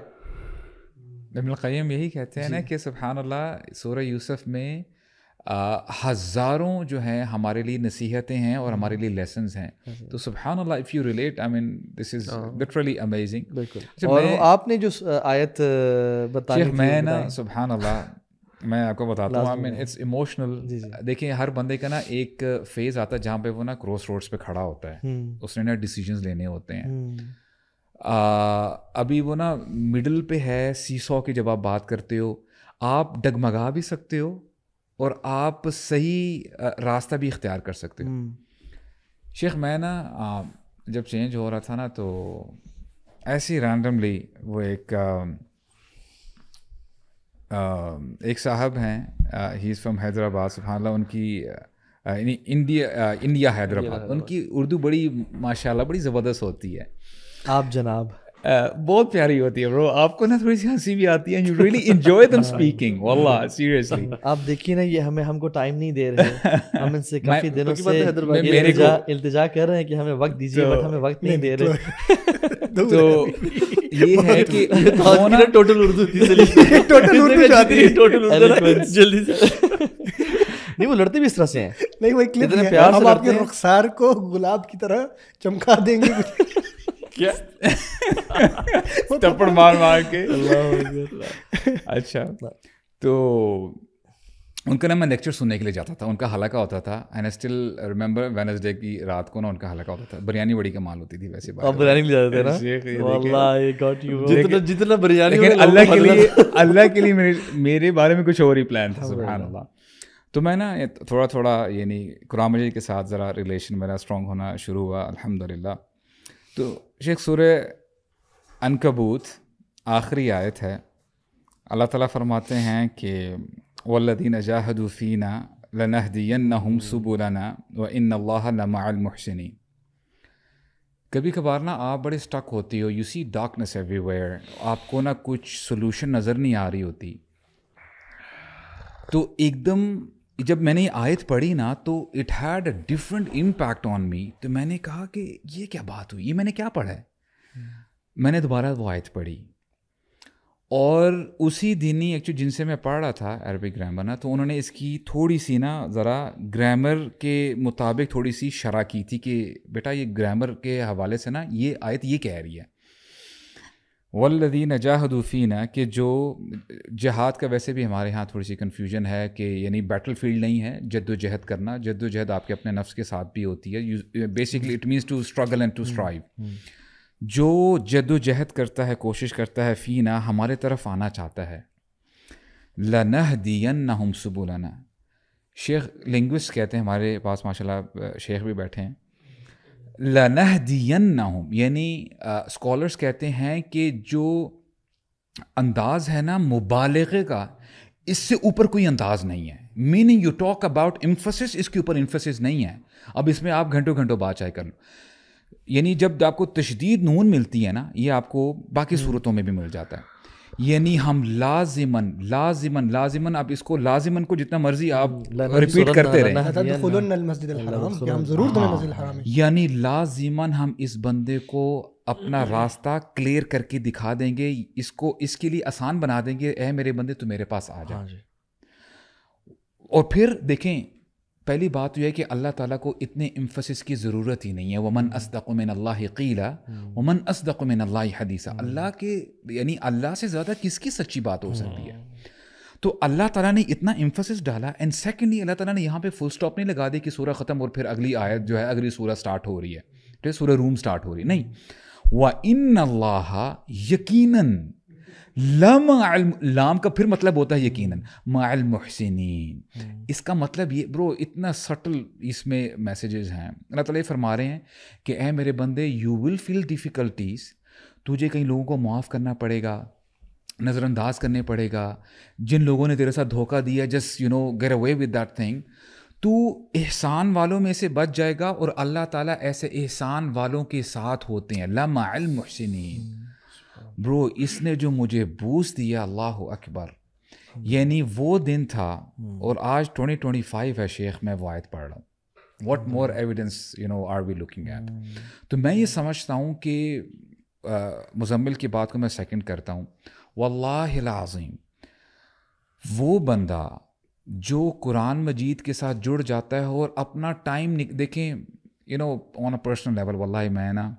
ابن القیم یہی کہتے ہیں نا کہ سبحان اللہ سورہ یوسف میں ہزاروں جو ہیں ہمارے لیے نصیحتیں ہیں اور ہمارے لیے لیسنز ہیں. تو سبحان Allah if you relate, I mean this is literally amazing. بالکل. اور آپ نے جو آیت بتائی میں نا سبحان اللہ میں آپ کو بتاتا ہوں, آئی مین اٹس ایموشنل. دیکھیں ہر بندے کا نا ایک فیز آتا ہے جہاں پہ وہ نا کراس روڈس پہ کھڑا ہوتا ہے, اس نے نا ڈیسیجنز لینے ہوتے ہیں. ابھی وہ نا مڈل پہ ہے سی سو کی, جب آپ بات کرتے ہو آپ ڈگمگا بھی سکتے ہو اور آپ صحیح راستہ بھی اختیار کر سکتے ہو. شیخ میں نا جب چینج ہو رہا تھا نا تو ایسی رینڈملی وہ ایک صاحب ہیں, ہی از فرام حیدرآباد, سبحان اللہ, ان کی انڈیا حیدرآباد, ان کی اردو بڑی ماشاء اللہ بڑی زبردست ہوتی ہے. آپ جناب بہت پیاری ہوتی ہے برو, آپ کو نا تھوڑی سی ہنسی بھی آتی ہے, you really enjoy them speaking, واللہ سیریسلی. آپ دیکھیے نا یہ ہم کو ٹائم نہیں دے رہے, ہم ان سے کافی دنوں سے التجا کر رہے ہیں کہ ہمیں وقت دیجیے, بٹ ہمیں وقت نہیں دے رہے. تو یہ ہے کہ ٹوٹل اردو جلدی سے نہیں, وہ لڑتے بھی اس طرح سے ہیں. نہیں وہ اتنے پیار سے آپ کے رخسار کو گلاب کی طرح چمکا دیں گے کیا تپڑ مار کے. اچھا تو ان کا نا میں لیکچر سننے کے لیے جاتا تھا, ان کا حلقہ ہوتا تھا, اینڈ اسٹل ریمبر وینسڈے کی رات کو نا ان کا حلقہ ہوتا تھا. بریانی بڑی کمال ہوتی تھی ویسے, آپ بریانی لے جاتے تھے نا, واللہ گاٹ یو, جتنا بریانی. لیکن اللہ کے لیے میرے بارے میں کچھ اور ہی پلان تھا, سبحان اللہ. تو میں نا تھوڑا یعنی قرآن مجید کے ساتھ ذرا ریلیشن میرا اسٹرانگ ہونا شروع ہوا الحمدللہ. تو شیخ سورہ عنکبوت آخری آیت ہے, اللہ تعالیٰ فرماتے ہیں کہ والذین جاہدوا فینا لنہدینہم سبلنا وان اللہ لمع المحسنین. کبھی کبھار نا آپ بڑے اسٹک ہوتی ہو, you see darkness everywhere, آپ کو نا کچھ سولوشن نظر نہیں آ رہی ہوتی, تو ایک دم جب میں نے یہ آیت پڑھی نا تو it had a different impact on me. تو میں نے کہا کہ یہ کیا بات ہوئی, یہ میں نے کیا پڑھا ہے. میں نے دوبارہ وہ آیت پڑھی اور اسی دن ہی ایکچولی جن سے میں پڑھ رہا تھا عربک گرامر نا, تو انہوں نے اس کی تھوڑی سی نا ذرا گرامر کے مطابق تھوڑی سی شرح کی تھی کہ بیٹا یہ گرامر کے حوالے سے نا یہ آیت یہ کہہ رہی ہے والذین جاہدوا فینا, کہ جو جہاد کا ویسے بھی ہمارے ہاں تھوڑی سی کنفیوژن ہے کہ یعنی بیٹل فیلڈ نہیں ہے, جد و جہد کرنا. جد و جہد آپ کے اپنے نفس کے ساتھ بھی ہوتی ہے. Basically it means to struggle and to strive. جو جد و جہد کرتا ہے, کوشش کرتا ہے, فینا ہمارے طرف آنا چاہتا ہے, لنہدینہم سبلنا. شیخ لنگوسٹ کہتے ہیں ہمارے پاس ماشاء اللہ شیخ بھی بیٹھے ہیں, لنہدینہم یعنی اسکالرس کہتے ہیں کہ جو انداز ہے نا مبالغے کا, اس سے اوپر کوئی انداز نہیں ہے. Meaning you talk about emphasis, اس کے اوپر ایمفسس نہیں ہے. اب اس میں آپ گھنٹوں گھنٹوں بات چاہے کر لو. یعنی جب آپ کو تشدید نون ملتی ہے نا, یہ آپ کو باقی صورتوں میں بھی مل جاتا ہے. یعنی ہم لازمن لازمن لازمن, آپ اس کو لازمن کو جتنا مرضی آپ ریپیٹ کرتے رہیں, تدخلن المسجد الحرام, کہ ہم ضرور تمہیں مسجد الحرام میں. یعنی لازمن ہم اس بندے کو اپنا راستہ کلیئر کر کے دکھا دیں گے, اس کو اس کے لیے آسان بنا دیں گے, اے میرے بندے تو میرے پاس آ جا. اور پھر دیکھیں پہلی بات یہ ہے کہ اللہ تعالیٰ کو اتنے امفسس کی ضرورت ہی نہیں ہے. ومن اصدق من اللہ قیلا ومن اصدق من اللہ حدیثا. اللہ کے یعنی اللہ سے زیادہ کس کی سچی بات ہو سکتی ہے. تو اللہ تعالیٰ نے اتنا امفسس ڈالا. اینڈ سیکنڈلی اللہ تعالیٰ نے یہاں پہ فل اسٹاپ نہیں لگا دی کہ سورہ ختم اور پھر اگلی آیت جو ہے اگلی سورہ سٹارٹ ہو رہی ہے, سورہ روم سٹارٹ ہو رہی ہے, نہیں. وَإِنَّ اللَّهَ یقیناً, لام کا پھر مطلب ہوتا ہے یقیناً, مع المحسنین. اس کا مطلب یہ برو اتنا سٹل اس میں میسیجز ہیں. اللہ تعالیٰ یہ فرما رہے ہیں کہ اے میرے بندے, یو ول فیل ڈیفیکلٹیز, تجھے کئی لوگوں کو معاف کرنا پڑے گا, نظر انداز کرنے پڑے گا. جن لوگوں نے تیرے ساتھ دھوکہ دیا, just you know get away with that thing. تو احسان والوں میں سے بچ جائے گا, اور اللہ تعالیٰ ایسے احسان والوں کے ساتھ ہوتے ہیں. لمع المحسنین. برو اس نے جو مجھے بوسٹ دیا, اللہ اکبر. یعنی وہ دن تھا اور آج 2025 ہے شیخ, میں وہ آیت پڑھ رہا ہوں. What more evidence you know are we looking at. تو میں یہ سمجھتا ہوں کہ مزمل کی بات کو میں سیکنڈ کرتا ہوں. واللہ العظیم وہ بندہ جو قرآن مجید کے ساتھ جڑ جاتا ہے اور اپنا ٹائم دیکھیں you know on a personal level, واللہ میں نا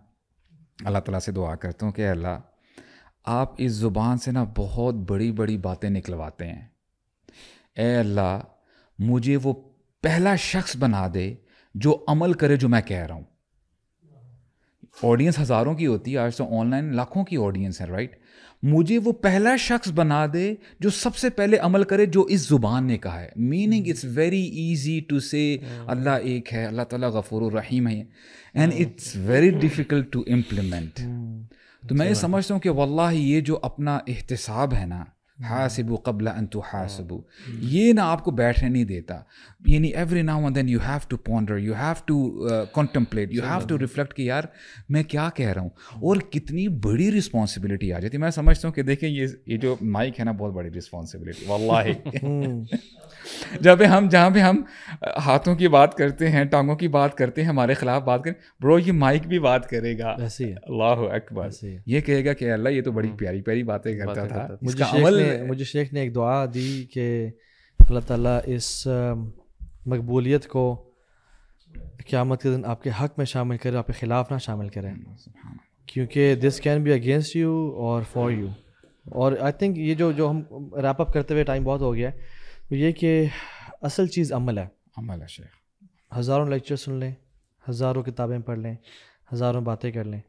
اللہ تعالیٰ سے دعا کرتا ہوں کہ اللہ آپ اس زبان سے نا بہت بڑی بڑی باتیں نکلواتے ہیں. اے اللہ مجھے وہ پہلا شخص بنا دے جو عمل کرے جو میں کہہ رہا ہوں. آڈینس ہزاروں کی ہوتی ہے, آج تو آن لائن لاکھوں کی آڈینس ہے, رائٹ. مجھے وہ پہلا شخص بنا دے جو سب سے پہلے عمل کرے جو اس زبان نے کہا ہے. Meaning it's very easy to say اللہ ایک ہے, اللہ تعالیٰ غفور الرحیم ہے, and it's very difficult to implement. تو میں یہ سمجھتا ہوں کہ واللہ یہ جو اپنا احتساب ہے نا, حاسبوا قبل ان تحاسبوا, یہ نہ آپ کو بیٹھنے نہیں دیتا. یعنی every now and then you have to ponder, you have to contemplate, you have to reflect کہ یار میں کیا کہہ رہا ہوں, اور کتنی بڑی رسپانسبلٹی آ جاتی ہے. میں سمجھتا ہوں کہ دیکھیں یہ جو مائک ہے نا بہت بڑی رسپانسبلٹی واللہ. جہاں پہ ہم ہاتھوں کی بات کرتے ہیں, ٹانگوں کی بات کرتے ہیں, ہمارے خلاف بات کریں, برو یہ مائک بھی بات کرے گا. اللہ اکبر. یہ کہے گا کہ اللہ یہ تو بڑی پیاری پیاری باتیں کرتا تھا. مجھے شیخ نے ایک دعا دی کہ اللہ تعالیٰ اس مقبولیت کو قیامت کے دن آپ کے حق میں شامل کرے, آپ کے خلاف نہ شامل کریں, کیونکہ this can be against you اور فار یو. اور آئی تھنک یہ جو ہم ریپ اپ کرتے ہوئے ٹائم بہت ہو گیا ہے, یہ کہ اصل چیز عمل ہے. عمل ہے شیخ. ہزاروں لیکچر سن لیں, ہزاروں کتابیں پڑھ لیں, ہزاروں باتیں کر لیں,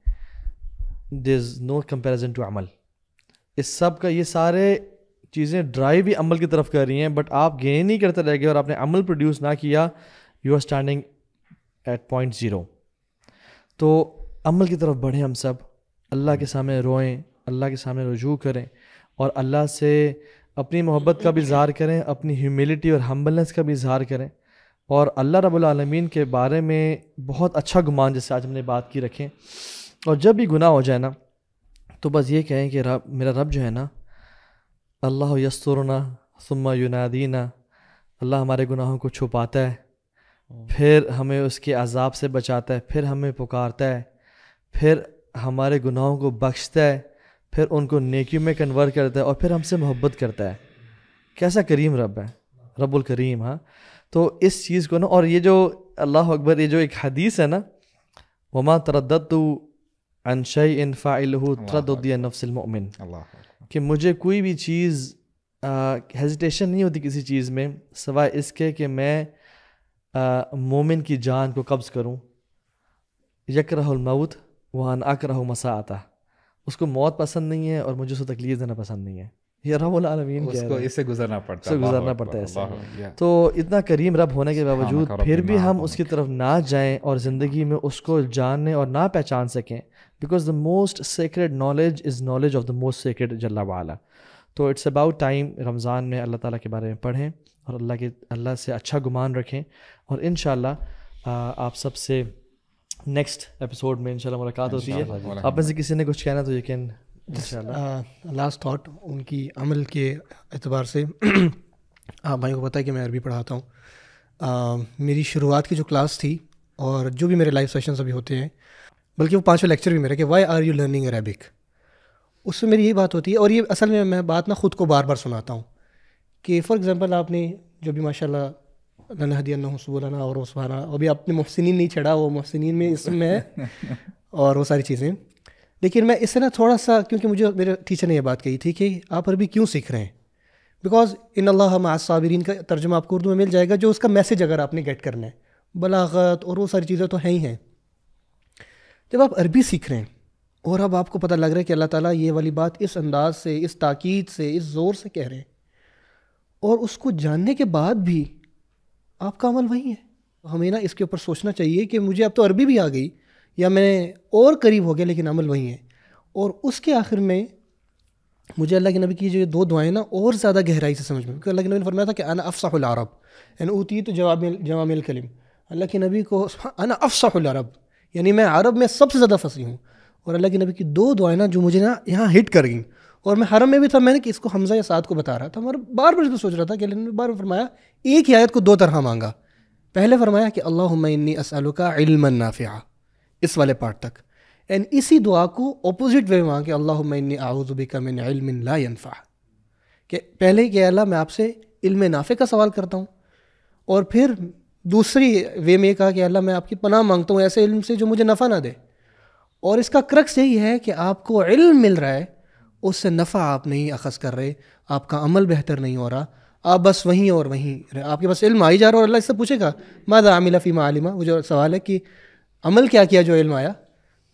دیر از نو کمپیریزن ٹو عمل. اس سب کا یہ سارے چیزیں ڈرائیو بھی عمل کی طرف کر رہی ہیں, بٹ آپ گین نہیں کرتے رہ گئے اور آپ نے عمل پروڈیوس نہ کیا, you are standing at point zero. تو عمل کی طرف بڑھیں ہم سب, اللہ کے سامنے روئیں, اللہ کے سامنے رجوع کریں, اور اللہ سے اپنی محبت کا بھی اظہار کریں, اپنی ہیوملٹی اور ہمبلنس کا بھی اظہار کریں, اور اللہ رب العالمین کے بارے میں بہت اچھا گمان جیسے آج ہم نے بات کی رکھیں. اور جب بھی گناہ ہو جائے نا تو بس یہ کہیں کہ میرا رب جو ہے نا, اللہ یسترنا ثم ینادینا, اللہ ہمارے گناہوں کو چھپاتا ہے, پھر ہمیں اس کے عذاب سے بچاتا ہے, پھر ہمیں پکارتا ہے, پھر ہمارے گناہوں کو بخشتا ہے, پھر ان کو نیکیوں میں کنورٹ کرتا ہے, اور پھر ہم سے محبت کرتا ہے. کیسا کریم رب ہے, رب الکریم. ہاں, تو اس چیز کو نا, اور یہ جو اللہ اکبر, یہ جو ایک حدیث ہے نا, وما ترددت عن شیء فاعلہ تردد نفس المؤمن, کہ مجھے کوئی بھی چیز ہیزیٹیشن نہیں ہوتی کسی چیز میں سوائے اس کے کہ میں مومن کی جان کو قبض کروں. یکرہ الموت وان اکرہ مساءتہ, اس کو موت پسند نہیں ہے اور مجھے اس کو تکلیف دینا پسند نہیں ہے. یہ رب العالمین کہہ رہا ہے, اس سے گزرنا پڑتا ہے, گزرنا پڑتا ہے اس سے. تو اتنا کریم رب ہونے کے باوجود پھر بھی ہم اس کی طرف نہ جائیں اور زندگی میں اس کو جاننے اور نہ پہچان سکیں, because the most sacred knowledge is knowledge of the most sacred جل وعلا. تو اٹس اباؤٹ ٹائم رمضان میں اللہ تعالیٰ کے بارے میں پڑھیں اور اللہ سے اچھا گمان رکھیں, اور انشاءاللہ آپ سب سے نیکسٹ ایپیسوڈ میں انشاءاللہ ملاقات ہوتی ہے. آپ میں سے کسی نے کچھ کہنا تو you can. Last thought in کی عمل کے اعتبار سے, آپ بھائی کو پتہ ہے کہ میں عربی پڑھاتا ہوں. میری شروعات کی جو کلاس تھی اور جو بھی میرے لائیو سیشنز ابھی ہوتے ہیں, بلکہ وہ 5واں لیکچر بھی میرا کہ why are you learning Arabic, اس میں میری یہی بات ہوتی ہے. اور یہ اصل میں بات نا خود کو بار بار سناتا ہوں کہ فار ایگزامپل آپ نے جو بھی ماشاء اللہ لنہدینہ سبلنا اور سبحانہ, ابھی آپ نے محسنین نہیں چڑھا, وہ محسنین میں اس میں ہے اور وہ ساری چیزیں. لیکن میں اس سے نا تھوڑا سا, کیونکہ مجھے میرے ٹیچر نے یہ بات کہی تھی کہ آپ عربی کیوں سیکھ رہے ہیں, بیکاز ان اللہ مع الصابرین کا ترجمہ آپ کو اردو میں مل جائے گا, جو اس کا میسج اگر آپ نے گیٹ کرنا ہے, بلاغت اور وہ ساری چیزیں تو ہیں ہی ہیں. جب آپ عربی سیکھ رہے ہیں اور اب آپ کو پتہ لگ رہا ہے کہ اللہ تعالیٰ یہ والی بات اس انداز سے, اس تاکید سے, اس زور سے کہہ رہے ہیں, اور اس کو جاننے کے بعد بھی آپ کا عمل وہی ہے, ہمیں نا اس کے اوپر سوچنا چاہیے کہ مجھے اب تو عربی بھی آ گئی یا میں اور قریب ہو گیا, لیکن عمل وہی ہے. اور اس کے آخر میں مجھے اللہ کے نبی کی جو 2 دعائیں نا اور زیادہ گہرائی سے سمجھ میں, کیونکہ اللہ کے نبی نے فرمایا تھا کہ انا افصح العرب ان اوتیت جوامع الکلم. اللہ کے نبی کو انا افصح العرب, یعنی میں عرب میں سب سے زیادہ فصیح ہوں. اور اللہ کے نبی کی 2 دعائیں نا جو مجھے نا یہاں ہٹ کر گئیں, اور میں حرم میں بھی تھا, میں نے کہ اس کو حمزہ یا سعد کو بتا رہا تھا, اور بار بار اس کو سوچ رہا تھا کہ اللہ نے بار بار فرمایا ایک ہی آیت کو 2 طرح مانگا. پہلے فرمایا کہ اللہم انی اسألک علما نافعا, اس والے پارٹ تک, اینڈ اسی دعا کو اپوزٹ وے مانگ کے اللہم انی اعوذ بک من علم لا ينفع, کہ پہلے کہ اللہ میں آپ سے علم نافع کا سوال کرتا ہوں, اور پھر دوسری وے میں یہ کہا کہ اللہ میں آپ کی پناہ مانگتا ہوں ایسے علم سے جو مجھے نفع نہ دے. اور اس کا کرکس یہی ہے کہ آپ کو علم مل رہا ہے, اس سے نفع آپ نہیں اخذ کر رہے, آپ کا عمل بہتر نہیں ہو رہا, آپ بس وہیں اور وہیں, آپ کے پاس علم آئی جا رہا, اور اللہ اس سے پوچھے گا ماذا عمل فیما علم, وہ جو سوال ہے کہ عمل کیا کیا جو علم آیا.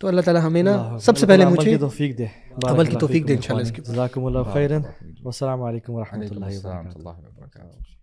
تو اللہ تعالیٰ ہمیں نا سب سے پہلے مجھے عمل کی توفیق دے انشاءاللہ. جزاکم اللہ خیرا, والسلام علیکم ورحمۃ اللہ وبرکاتہ.